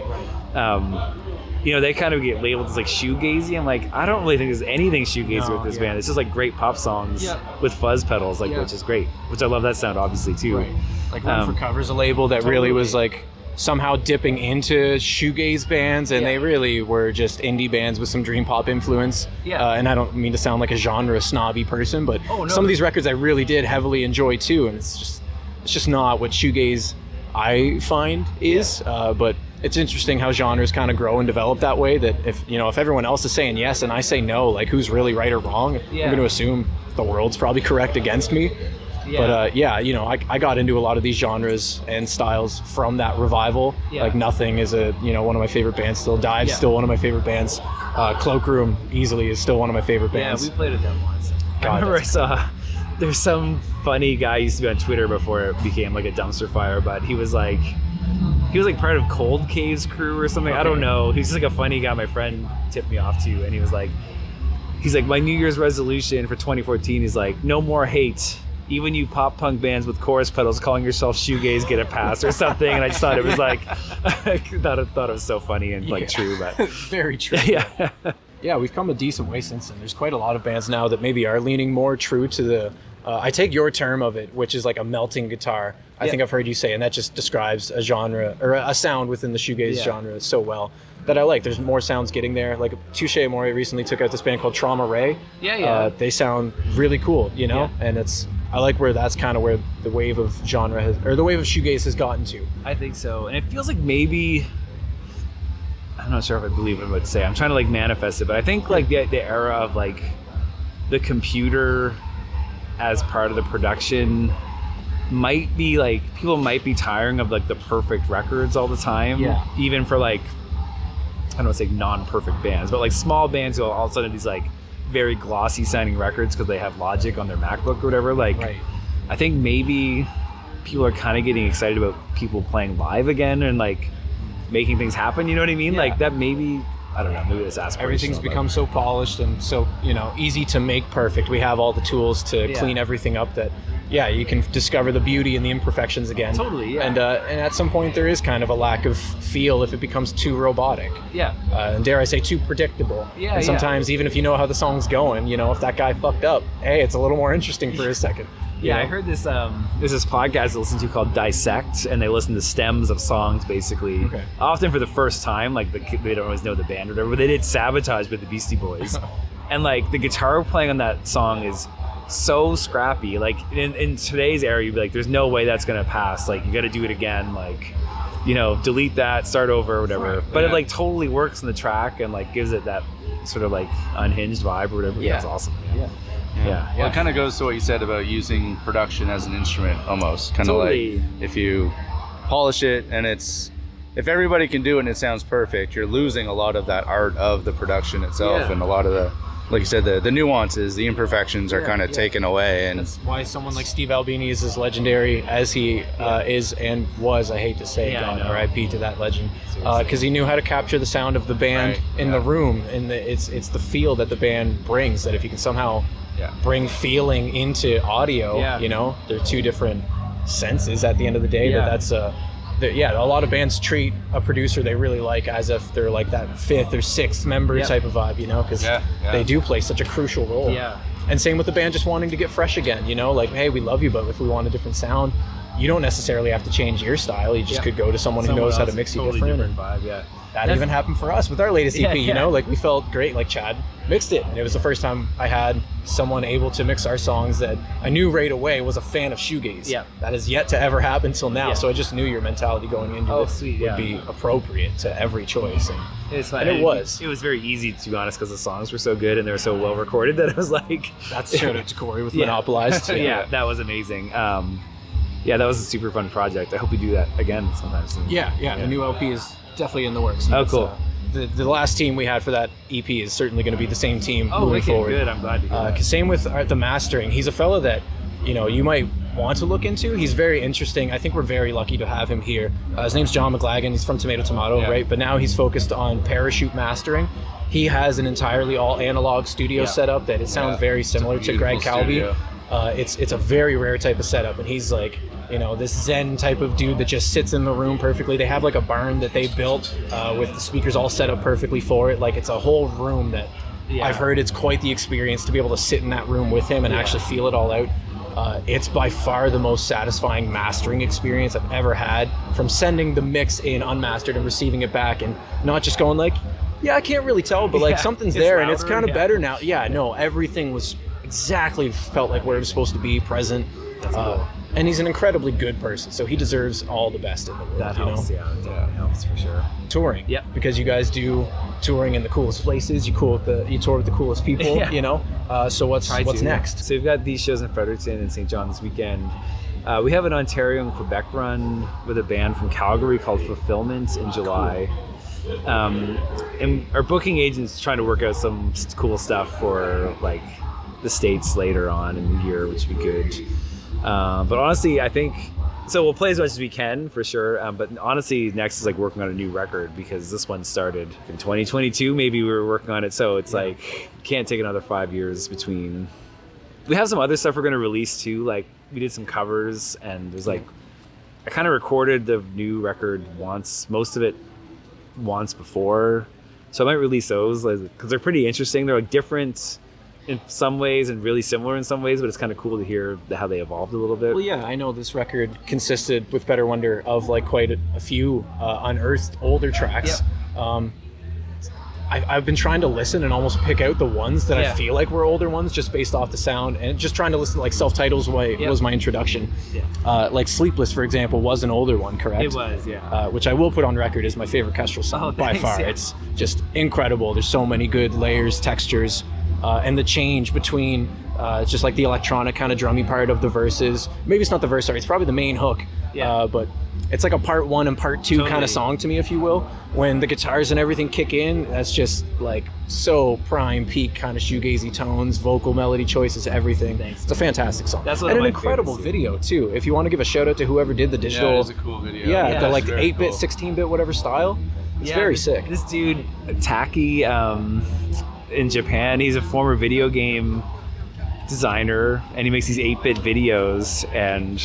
You know, they kind of get labeled as like shoegazy. I'm like, I don't really think there's anything shoegazy with this band. It's just like great pop songs with fuzz pedals, like which is great. Which I love that sound obviously too. Right. Like Run for Cover's a label that really was like somehow dipping into shoegaze bands, and they really were just indie bands with some dream pop influence. And I don't mean to sound like a genre snobby person, but some of these records I really did heavily enjoy too, and it's just not what shoegaze I find is. But it's interesting how genres kind of grow and develop that way, that if everyone else is saying yes and I say no, like who's really right or wrong? I'm going to assume the world's probably correct against me. But I got into a lot of these genres and styles from that revival. Like Nothing is one of my favorite bands still. Dive's still one of my favorite bands. Cloakroom easily is still one of my favorite bands. Yeah, we played with them once. I remember I saw there's some funny guy used to be on Twitter before it became like a dumpster fire, but he was like part of Cold Cave's crew or something. I don't know. He's just like a funny guy my friend tipped me off to, and he's like my New Year's resolution for 2014 is like no more hate. Even you pop punk bands with chorus pedals calling yourself shoegaze get a pass or something. And I just thought it was like, I thought it was so funny and like true, but very true. Yeah, we've come a decent way since then. There's quite a lot of bands now that maybe are leaning more true to the, I take your term of it, which is like a melting guitar. I think I've heard you say, and that just describes a genre or a sound within the shoegaze genre so well that I like. There's more sounds getting there. Like Touche Amore recently took out this band called Trauma Ray. They sound really cool, and I like where that's kind of where the wave of genre the wave of shoegaze has gotten to. I think so. And it feels like maybe, I'm not sure if I believe what I'm about to say. I'm trying to like manifest it, but I think like the era of like the computer as part of the production might be like, people might be tiring of like the perfect records all the time. Even for like, I don't want to say non-perfect bands, but like small bands who all of a sudden these like very glossy sounding records because they have Logic on their MacBook or whatever. Like, I think maybe people are kind of getting excited about people playing live again and like making things happen. You know what I mean? Like that maybe, I don't know, maybe that's aspirational. Everything's become so polished and so, easy to make perfect. We have all the tools to clean everything up that, you can discover the beauty and the imperfections again. Totally, And at some point there is kind of a lack of feel if it becomes too robotic. And dare I say too predictable. And sometimes even if you know how the song's going, if that guy fucked up, hey, it's a little more interesting for a second. I heard this, there's this podcast I listen to called Dissect, and they listen to stems of songs basically. Often for the first time, like they don't always know the band or whatever, but they did Sabotage with the Beastie Boys. And like the guitar playing on that song is so scrappy. Like in today's era, you'd be like, there's no way that's gonna pass. Like you got to do it again. Like, delete that, start over, or whatever. But it like totally works in the track and like gives it that sort of like unhinged vibe or whatever. That's awesome. Well, it kind of goes to what you said about using production as an instrument, almost. Kind of like if you polish it and if everybody can do it and it sounds perfect, you're losing a lot of that art of the production itself, and a lot of the, like you said, the nuances, the imperfections are kind of taken away. And that's why someone like Steve Albini is as legendary as he is and was. I hate to say, God, R.I.P. to that legend, because he knew how to capture the sound of the band in the room, and it's the feel that the band brings. That if you can somehow bring feeling into audio, they're two different senses at the end of the day. But a lot of bands treat a producer they really like as if they're like that fifth or sixth member type of vibe, because they do play such a crucial role. Yeah. And same with the band just wanting to get fresh again, like, hey, we love you, but if we want a different sound, you don't necessarily have to change your style. You just could go to someone who knows how to mix you totally different. Vibe, That even happened for us with our latest EP, like we felt great, like Chad mixed it. And it was the first time I had someone able to mix our songs that I knew right away was a fan of shoegaze. Yeah. That has yet to ever happen till now. So I just knew your mentality going into it would be appropriate to every choice. And it's fun. And it was. It was very easy, to be honest, because the songs were so good and they were so well recorded that it was like... That's shout out to Corey with Monopolized. That was amazing. That was a super fun project. I hope we do that again sometime soon. Yeah. The new LP is definitely in the works. Oh, cool. The last team we had for that EP is certainly going to be the same team moving forward. Good. I'm glad to hear that. Same with the mastering. He's a fellow that, you might want to look into. He's very interesting. I think we're very lucky to have him here. His name's John McLagan. He's from Tomato Tomato, right? But now he's focused on Parachute mastering. He has an entirely all analog studio setup that it sounds very similar to Greg Calby. It's a very rare type of setup, and he's like, this Zen type of dude that just sits in the room perfectly. They have like a barn that they built with the speakers all set up perfectly for it. Like, it's a whole room that I've heard it's quite the experience to be able to sit in that room with him and actually feel it all out. It's by far the most satisfying mastering experience I've ever had, from sending the mix in unmastered and receiving it back and not just going like, I can't really tell, but like something's there louder, and it's kind of better now. Everything was exactly felt like where it was supposed to be, present. That's cool. And he's an incredibly good person, so he deserves all the best in the world. That helps, that helps for sure. Touring, because you guys do touring in the coolest places. You tour with the coolest people, So what's next? So we've got these shows in Fredericton and St. John this weekend. We have an Ontario and Quebec run with a band from Calgary called Fulfillment in July. And our booking agent's trying to work out some cool stuff for like the States later on in the year, which would be good. But honestly, I think so. We'll play as much as we can for sure. But honestly, next is like working on a new record, because this one started in 2022. Maybe we were working on it, so it's like can't take another 5 years between. We have some other stuff we're going to release too. Like we did some covers, and there's like I kind of recorded the new record most of it once before, so I might release those because they're pretty interesting. They're like different in some ways and really similar in some ways, but it's kind of cool to hear how they evolved a little bit. Well, I know this record consisted with Better Wonder of like quite a few unearthed older tracks. I've been trying to listen and almost pick out the ones that I feel like were older ones just based off the sound, and just trying to listen to like self-titles was my introduction. Like Sleepless, for example, was an older one, correct? It was, which I will put on record is my favorite Kestrel song by far. It's just incredible. There's so many good layers, textures, and the change between just like the electronic kind of drummy part of the verses. Maybe it's not the verse, sorry, it's probably the main hook. But it's like a part one and part two kind of song to me, if you will. When the guitars and everything kick in, that's just like so prime peak kind of shoegazy tones, vocal melody choices, everything. It's a fantastic song. That's and an incredible video too. If you want to give a shout out to whoever did the digital, it was a cool video. The like 8-bit, cool. 16-bit, whatever style. It's very sick. This dude, Taki, in Japan, he's a former video game designer, and he makes these 8-bit videos, and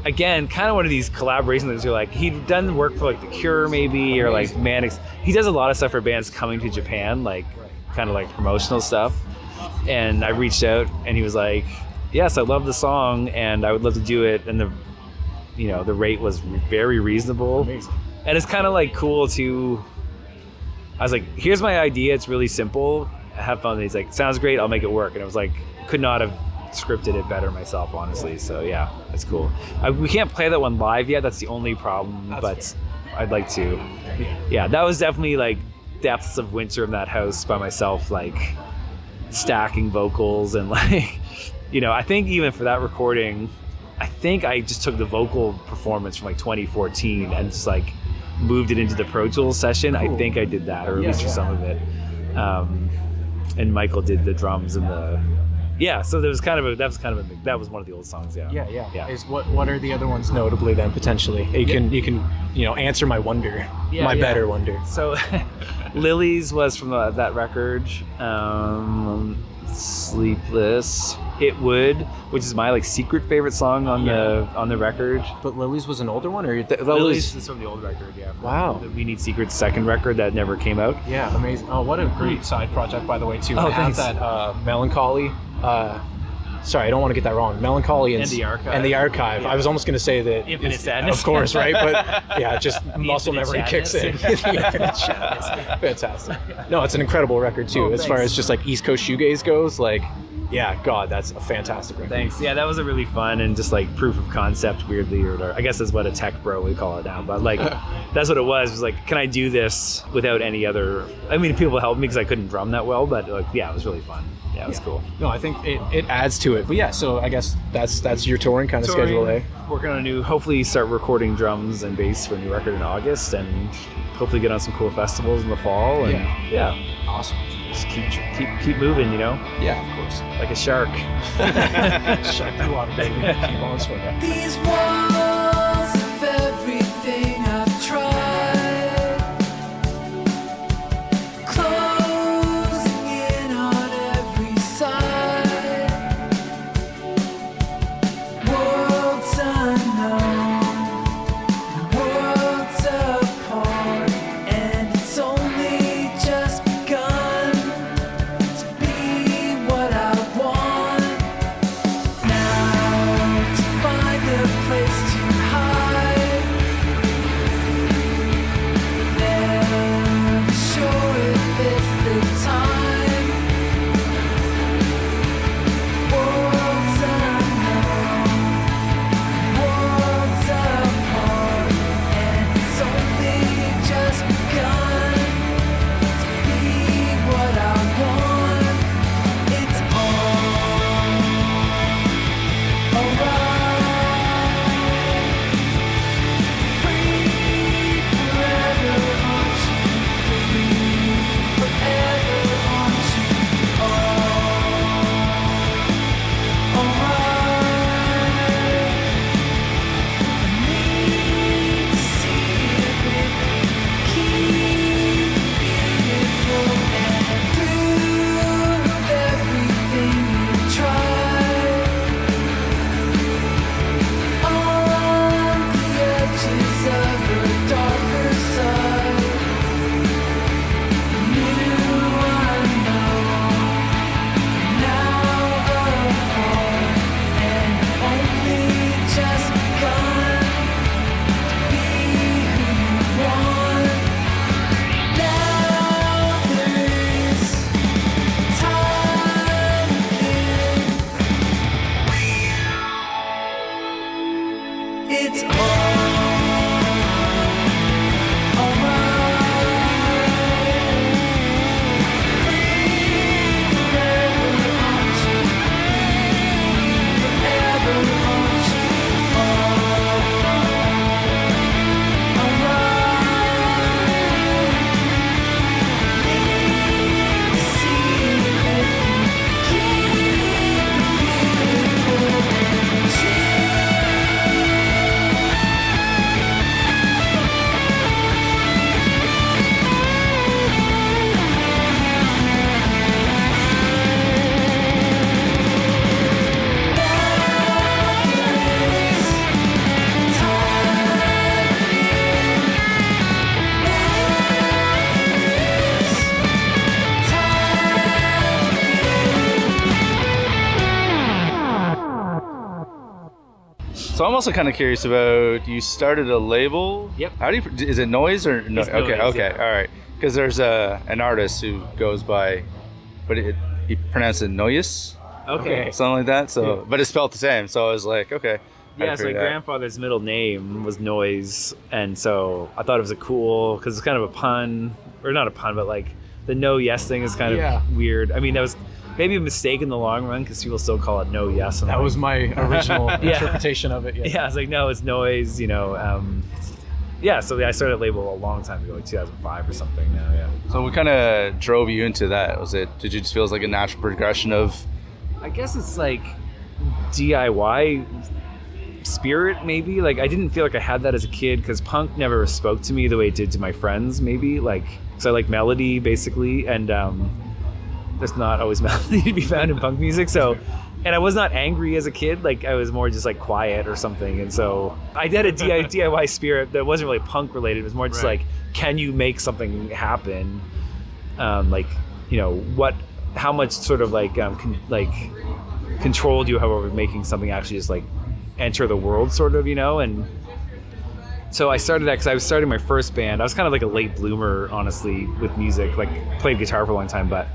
again, kind of one of these collaborations things. You're like, he'd done work for like The Cure maybe, or like Manix. He does a lot of stuff for bands coming to Japan, like kind of like promotional stuff. And I reached out, and he was like, yes, I love the song and I would love to do it. And the rate was very reasonable. Amazing. And it's kind of like cool to, I was like, here's my idea. It's really simple. Have fun. And he's like, sounds great. I'll make it work. And it was like, could not have scripted it better myself, honestly. So yeah, that's cool. We can't play that one live yet. That's the only problem, but fair. I'd like to. Yeah, that was definitely like depths of winter in that house by myself, like stacking vocals and like, I think even for that recording, I think I just took the vocal performance from like 2014 and just like moved it into the Pro Tools session. Cool. I think I did that, or at least for some of it. And Michael did the drums and so that was one of the old songs. Yeah. What are the other ones notably then potentially? You can answer my wonder, better wonder. So Lilies was from that record. Sleepless, It Would, which is my like secret favorite song on the record. But Lilies was an older one, or Lilies is from the old record, yeah. Wow. The We Need Secrets second record that never came out. Yeah, amazing. Oh, what a great side project, by the way, too. Oh, I have thanks. that Melancholy. Sorry, I don't want to get that wrong. Melancholy And the Archive. And the Archive. Yeah. I was almost going to say that. Infinite Sadness. Of course, right? But yeah, just muscle Infinite memory kicks in. Sadness. The Infinite Sadness. Fantastic. No, it's an incredible record, too. Oh, as far thanks. as just like East Coast shoegaze goes, like, yeah, God, that's a fantastic record. Thanks. Yeah, that was a really fun and just like proof of concept, weirdly, or I guess that's what a tech bro would call it now. But like, that's what it was. It was like, can I do this without any other? I mean, people helped me because I couldn't drum that well, but like, yeah, it was really fun. Yeah, it was cool. No, I think it adds to it. But yeah, so I guess that's your touring kind of schedule, eh? Working on a new, hopefully start recording drums and bass for a new record in August, and hopefully get on some cool festivals in the fall. And yeah. Awesome. Just keep moving, you know, Yeah, of course. like a shark. Shark the water, baby. Keep on swimming. These walls of everything I've tried, closing in on every side, worlds unknown, worlds apart, and it's only just begun to be what I want. Now to find a place to hide, never sure if it's the time. Worlds unknown, worlds apart, and it's only just begun to be what I want. It's all alright. Free forever, aren't you? Free forever, aren't you? Alright. I need to see it with you. Keep beautiful and prove everything you tried. On the edges of a darker side, new unknown, now apart, and only just begun to be who you want. Now there is time again. It's all alright. Free forever, aren't you? Free forever, aren't you? Alright. Need to see it with you. Keep beautiful and true. So I'm also kind of curious about, you started a label. Yep. How do you, is it Noyes or no? It's Okay, Noyes, okay, yeah. all right. Because there's an artist who goes by, but he pronounced it Noyes, Okay. something like that. So, but it's spelled the same. So I was like, okay. Yeah, I'd so my figure that. grandfather's middle name was Noyes, and so I thought it was a cool, because it's kind of a pun, or not a pun, but like the no yes thing is kind of Yeah. weird. I mean, that was maybe a mistake in the long run because people still call it no yes. And That I'm was like, my original interpretation of it. yeah, I was like, no, it's Noyes, you know. Yeah, so I started a label a long time ago, like 2005 or something now, yeah. So what kind of drove you into that? Did you just feel it was like a natural progression of? I guess it's like DIY spirit, maybe. Like, I didn't feel like I had that as a kid because punk never spoke to me the way it did to my friends, maybe. Like, so I like melody, basically. And there's not always melody to be found in punk music. So, and I was not angry as a kid. Like I was more just like quiet or something. And so I did a DIY spirit that wasn't really punk related. It was more just like, can you make something happen? Like, you know, how much sort of like control do you have over making something actually just like enter the world, sort of, you know? And so I started that because I was starting my first band. I was kind of like a late bloomer, honestly, with music. Like played guitar for a long time, but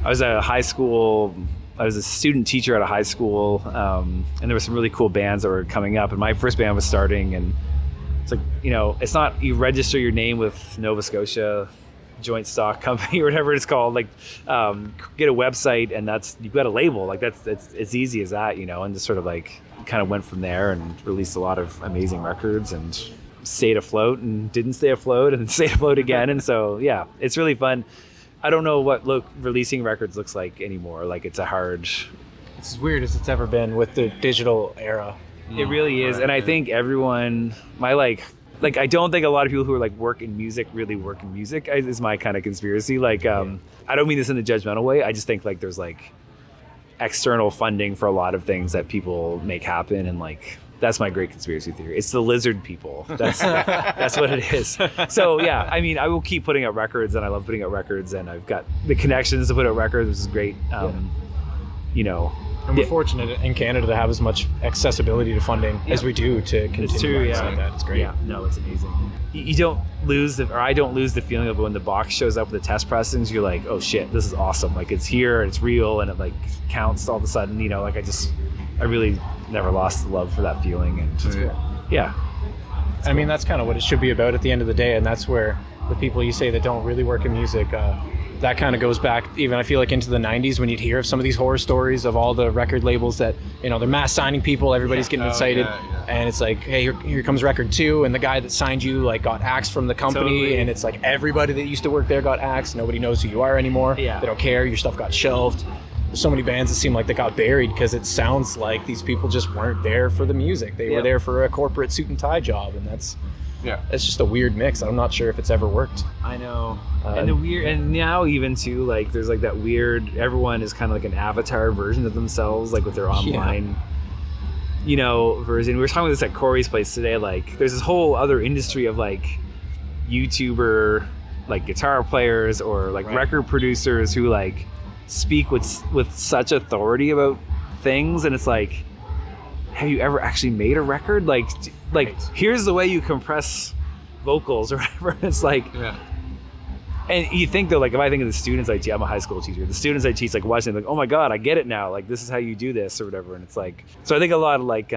I was at a high school. I was a student teacher at a high school, and there were some really cool bands that were coming up. And my first band was starting, and it's like, you know, it's not you register your name with Nova Scotia Joint Stock Company or whatever it's called. Like, get a website, and you've got a label. Like that's it's easy as that, you know. And just sort of like kind of went from there and released a lot of amazing records and stayed afloat and didn't stay afloat and stayed afloat again. And so yeah, it's really fun. I don't know what releasing records looks like anymore. Like it's as weird as it's ever been with the digital era. It really is. And I think everyone, I don't think a lot of people who are like work in music really work in music is my kind of conspiracy. Like, I don't mean this in a judgmental way. I just think like there's like external funding for a lot of things that people make happen. And like, that's my great conspiracy theory. It's the lizard people. That's what it is. So yeah, I mean, I will keep putting out records, and I love putting out records, and I've got the connections to put out records, which is great. You know, and we're fortunate in Canada to have as much accessibility to funding as we do to continue like that. It's great. Yeah, no, it's amazing. You don't lose I don't lose the feeling of when the box shows up with the test pressings. You're like, oh shit, this is awesome. Like it's here, it's real, and it like counts all of a sudden. You know, like I really never lost the love for that feeling. And yeah. I mean, that's kind of what it should be about at the end of the day, and that's where the people you say that don't really work in music, that kind of goes back even, I feel like, into the 90s when you'd hear of some of these horror stories of all the record labels that, you know, they're mass signing people, everybody's getting excited, and it's like, hey, here comes record 2, and the guy that signed you like got axed from the company, and it's like everybody that used to work there got axed, nobody knows who you are anymore, they don't care, your stuff got shelved. There's so many bands that seem like they got buried because it sounds like these people just weren't there for the music. They were there for a corporate suit and tie job, and that's just a weird mix. I'm not sure if it's ever worked. I know. And now even too, like there's like that weird, everyone is kind of like an avatar version of themselves, like with their online you know, version. We were talking about this at Corey's place today. Like there's this whole other industry of like YouTuber, like guitar players or like record producers who like speak with such authority about things, and it's like, have you ever actually made a record? Like here's the way you compress vocals or whatever. It's like, and you think though, like if I think of the students I teach, I'm a high school teacher, the students I teach like watching like, oh my god, I get it now, like this is how you do this or whatever. And it's like, so I think a lot of like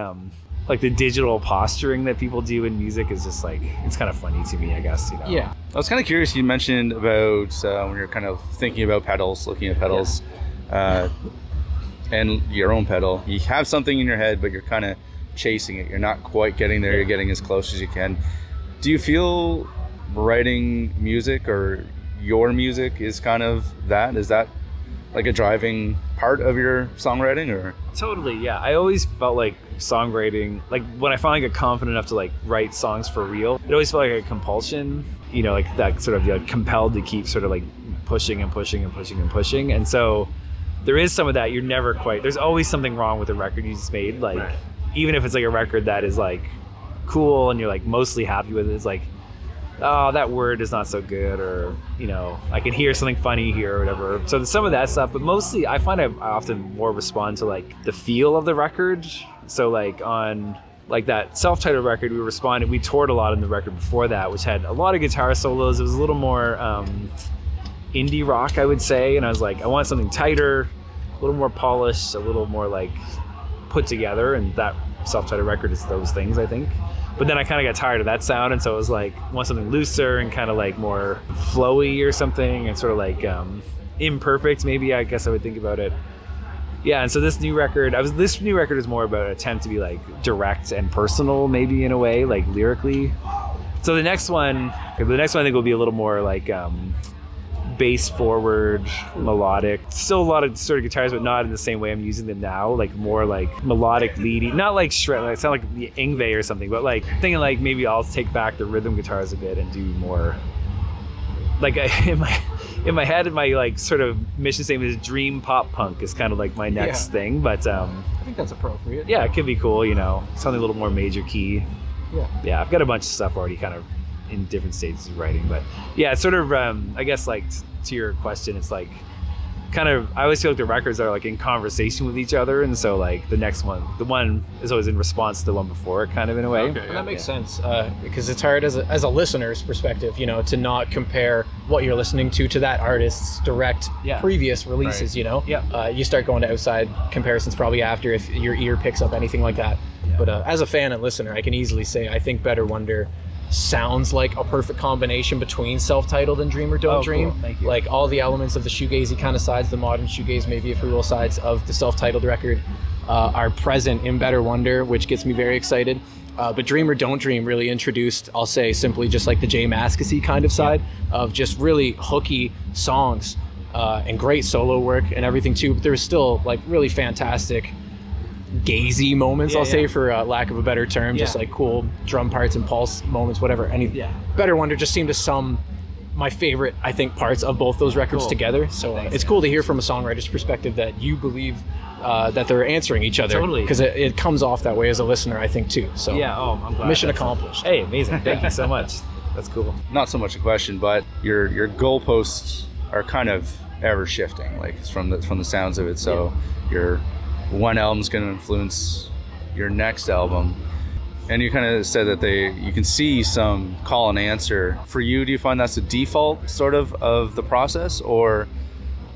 the digital posturing that people do in music is just like, it's kind of funny to me, I guess, you know. Yeah, I was kind of curious, you mentioned about when you're kind of thinking about pedals, looking at pedals, and your own pedal, you have something in your head but you're kind of chasing it, you're not quite getting there, you're getting as close as you can. Do you feel writing music or your music is kind of that? Is that like a driving part of your songwriting? Or totally, yeah. I always felt like songwriting, like when I finally got confident enough to like write songs for real, it always felt like a compulsion, you know, like that sort of like compelled to keep sort of like pushing and pushing and pushing and pushing. And so there is some of that. You're never quite, there's always something wrong with the record you just made, like even if it's like a record that is like cool and you're like mostly happy with it, it's like, oh, that word is not so good, or, you know, I can hear something funny here or whatever. So there's some of that stuff, but mostly I find I often more respond to like the feel of the record. So like on like that self-titled record, we toured a lot on the record before that, which had a lot of guitar solos. It was a little more indie rock, I would say. And I was like, I want something tighter, a little more polished, a little more like put together. And that self-titled record is those things, I think. But then I kind of got tired of that sound, and so it was like, I want something looser and kind of like more flowy or something, and sort of like imperfect, maybe, I guess I would think about it. Yeah, and so this new record is more about an attempt to be like direct and personal, maybe in a way, like lyrically. So the next one I think will be a little more like bass forward, melodic. Still a lot of sort of guitars, but not in the same way I'm using them now. Like more like melodic leading, not like shred. Like, it's not like the Yngwie or something, but like thinking like maybe I'll take back the rhythm guitars a bit and do more like in my head, my like sort of mission statement is dream pop punk is kind of like my next thing. But I think that's appropriate. yeah, it could be cool, you know, something a little more major key. Yeah, I've got a bunch of stuff already kind of in different stages of writing, but yeah, it's sort of I guess like to your question, it's like kind of, I always feel like the records are like in conversation with each other, and so like the next one, the one is always in response to the one before it, kind of in a way. Okay, that makes sense, because it's hard as a listener's perspective, you know, to not compare what you're listening to that artist's direct previous releases. You know, you start going to outside comparisons probably after, if your ear picks up anything like that. But as a fan and listener, I can easily say I think Better Wonder sounds like a perfect combination between Self-Titled and Dream or Don't Dream. Cool. Thank you. Like all the elements of the shoegazy kind of sides, the modern shoegaze, maybe if we will, sides of the Self-Titled record are present in Better Wonder, which gets me very excited. But Dream or Don't Dream really introduced, I'll say simply, just like the Jay Mascis kind of side of just really hooky songs and great solo work and everything too. But there's still like really fantastic gazy moments, I'll say, for lack of a better term, just like cool drum parts and pulse moments, whatever. Better Wonder just seemed to sum my favorite, I think, parts of both those records together. So it's cool to hear from a songwriter's perspective that you believe that they're answering each other, because it comes off that way as a listener, I think, too. So I'm glad. Mission accomplished. Hey, amazing. Thank you so much. That's cool. Not so much a question, but your goalposts are kind of ever shifting, like from the sounds of it. So your one album's going to influence your next album, and you kind of said that you can see some call and answer. For you, do you find that's a default sort of the process, or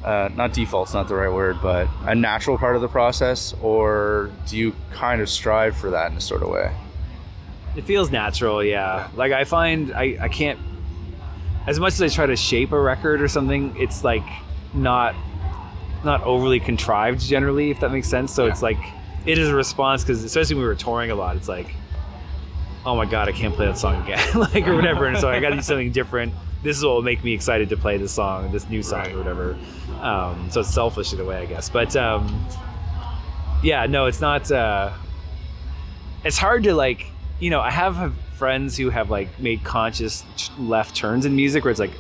not default's not the right word, but a natural part of the process, or do you kind of strive for that in a sort of way? It feels natural, yeah. Like I find I can't, as much as I try to shape a record or something, it's like not overly contrived generally, if that makes sense. So it's like, it is a response, because especially when we were touring a lot, it's like, oh my god, I can't play that song again, like, or whatever. And so I got to do something different. This is what will make me excited to play this song, this new song, or whatever. So it's selfish in a way, I guess. But no, it's not. It's hard to, like, you know, I have friends who have like made conscious left turns in music, where it's like,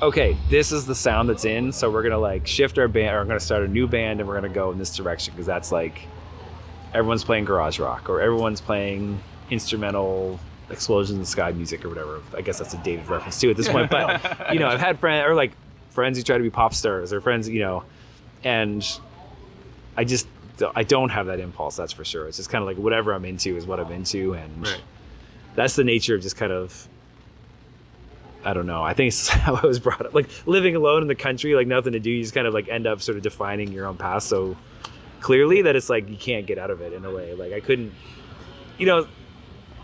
okay, this is the sound that's in, so we're gonna like shift our band, or I'm gonna start a new band and we're gonna go in this direction, because that's like, everyone's playing garage rock, or everyone's playing instrumental explosions in the sky music, or whatever. I guess that's a dated reference too at this point. But you know, I've had friends who try to be pop stars, or friends, you know, and I don't have that impulse, that's for sure. It's just kind of like whatever I'm into is what I'm into, and that's the nature of just kind of, I don't know. I think it's how I was brought up. Like living alone in the country, like nothing to do, you just kind of like end up sort of defining your own past so clearly that it's like you can't get out of it in a way. Like I couldn't, you know,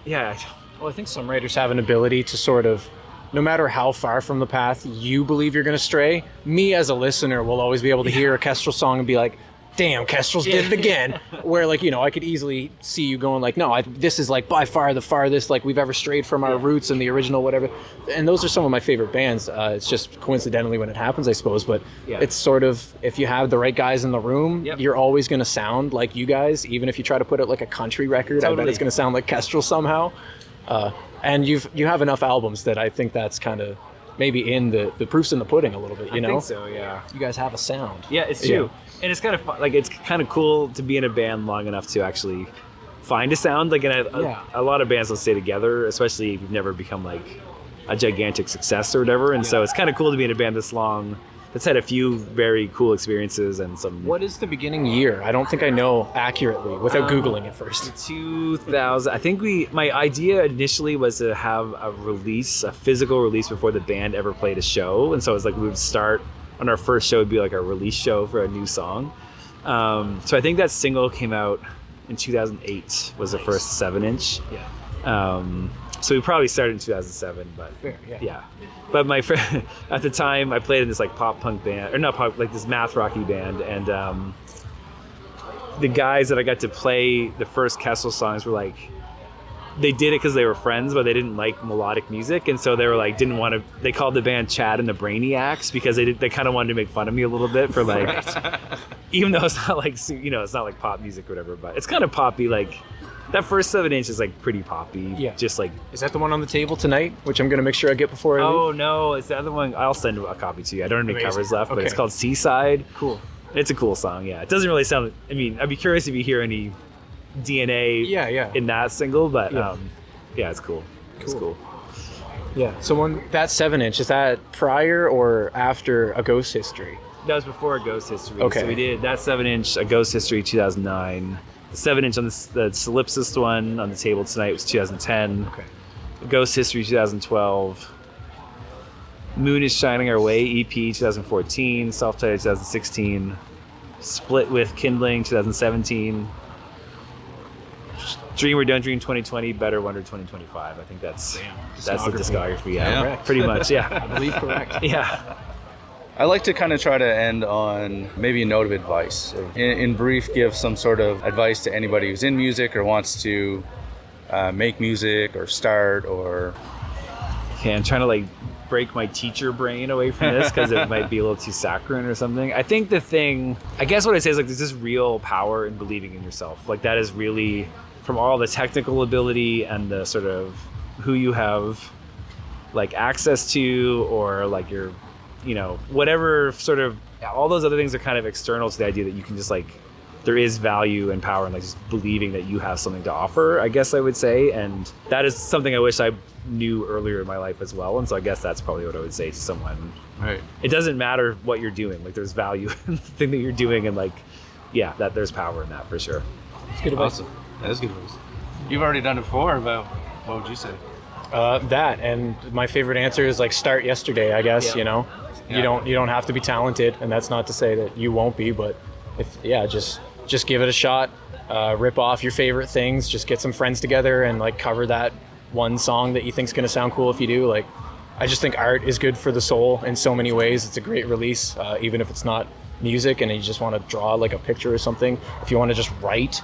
Well, I think some writers have an ability to sort of, no matter how far from the path you believe you're going to stray, me as a listener will always be able to hear a Kestrel song and be like, damn, Kestrels did it again. Where, like, you know, I could easily see you going like, no, this is like by far the farthest like we've ever strayed from our roots and the original whatever. And those are some of my favorite bands. It's just coincidentally when it happens, I suppose. But it's sort of, if you have the right guys in the room, you're always going to sound like you guys. Even if you try to put out like a country record, I bet it's going to sound like Kestrel somehow. And you have enough albums that I think that's kind of maybe in the proof's in the pudding a little bit, you know? I think so, yeah. You guys have a sound. Yeah, it's true. And it's kind of fun, like, it's kind of cool to be in a band long enough to actually find a sound. Like, and a lot of bands will stay together, especially if you've never become like a gigantic success or whatever. And so it's kind of cool to be in a band this long that's had a few very cool experiences and some. What is the beginning year? I don't think I know accurately without Googling it first. 2000. I think my idea initially was to have a physical release before the band ever played a show. And so it was like we would start on our first show, would be like our release show for a new song. So I think that single came out in 2008, was the first 7-inch. So we probably started in 2007, but yeah. But my friend, at the time, I played in this like pop punk band, or not pop, like this math rocky band, and the guys that I got to play the first Kestrel songs were like, they did it because they were friends, but they didn't like melodic music, and so they were like, didn't want to. They called the band Chad and the Brainiacs because they kind of wanted to make fun of me a little bit for like, even though it's not like, you know, it's not like pop music or whatever, but it's kind of poppy, like That first 7-inch is like pretty poppy. Yeah. Just like, Is that the one on the table tonight, which I'm going to make sure I get before I leave? oh no, it's the other one. I'll send a copy to you. I don't have any Amazing. covers left, but it's Okay. called Seaside. Cool. It's a cool song, yeah. It doesn't really sound, I mean, I'd be curious if you hear any DNA Yeah. in that single, but Yeah. yeah, it's cool. It's cool. Yeah. So when that 7-inch, is that prior or after A Ghost History? That was before A Ghost History. Okay. So we did that 7-inch, A Ghost History 2009. The 7-inch on the Sleepless one on the table tonight was 2010. Okay. A Ghost History 2012. Moon is Shining Our Way EP 2014. Self-titled 2016. Split with Kindling 2017. Dream or Don't Dream 2020. Better Wonder 2025. I think that's the discography. Yeah, Correct. pretty much. I Yeah. believe correct. Yeah. I like to kind of try to end on maybe a note of advice. In brief, give some sort of advice to anybody who's in music or wants to make music or start or... Okay, I'm trying to like break my teacher brain away from this because it might be a little too saccharine or something. I think the thing, I guess what I say is like there's this real power in believing in yourself. Like that is really from all the technical ability and the sort of who you have like access to or like your, you know, whatever sort of, all those other things are kind of external to the idea that you can just like, there is value and power in like just believing that you have something to offer, I guess I would say. And that is something I wish I knew earlier in my life as well. And so I guess that's probably what I would say to someone. Right. It doesn't matter what you're doing. Like there's value in the thing that you're doing. And like, yeah, that there's power in that for sure. It's good advice. Awesome. That is good advice. You've already done it before, but what would you say? That, and my favorite answer is like start yesterday, I guess. Yeah. You know, Yeah. you don't have to be talented, and that's not to say that you won't be, but just give it a shot. Rip off your favorite things. Just get some friends together and like cover that one song that you think's gonna sound cool if you do. Like, I just think art is good for the soul in so many ways. It's a great release, even if it's not music and you just want to draw like a picture or something. If you want to just write,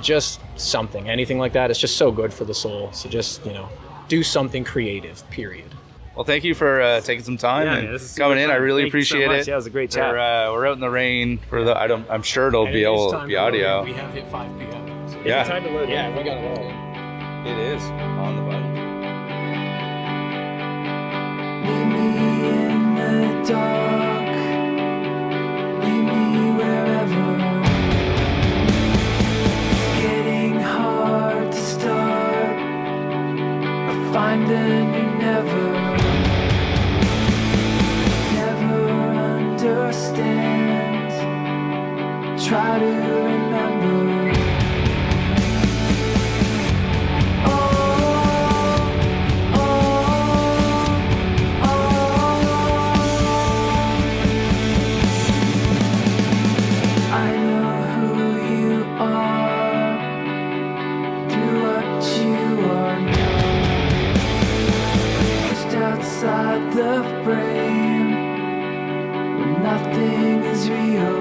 just something, anything like that, it's just so good for the soul. So just, you know, do something creative, period. Well, thank you for taking some time Yeah, and man, this is super coming in. I fun. really Thank you so appreciate much. it. Yeah, it was a great chat. We're out in the rain for the. I'm sure it'll be able to be audio. We have hit 5 p.m. So Yeah. Time to load. yeah, we got it all. It is on the button. Leave me in the dark. Leave me wherever. Getting hard to start. I find that you never understand. Try to remember. I know who you are through what you are now. Pushed outside the frame when nothing is real.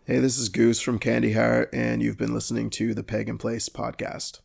Hey, this is Goose from Candy Heart, and you've been listening to the Pagan Place podcast.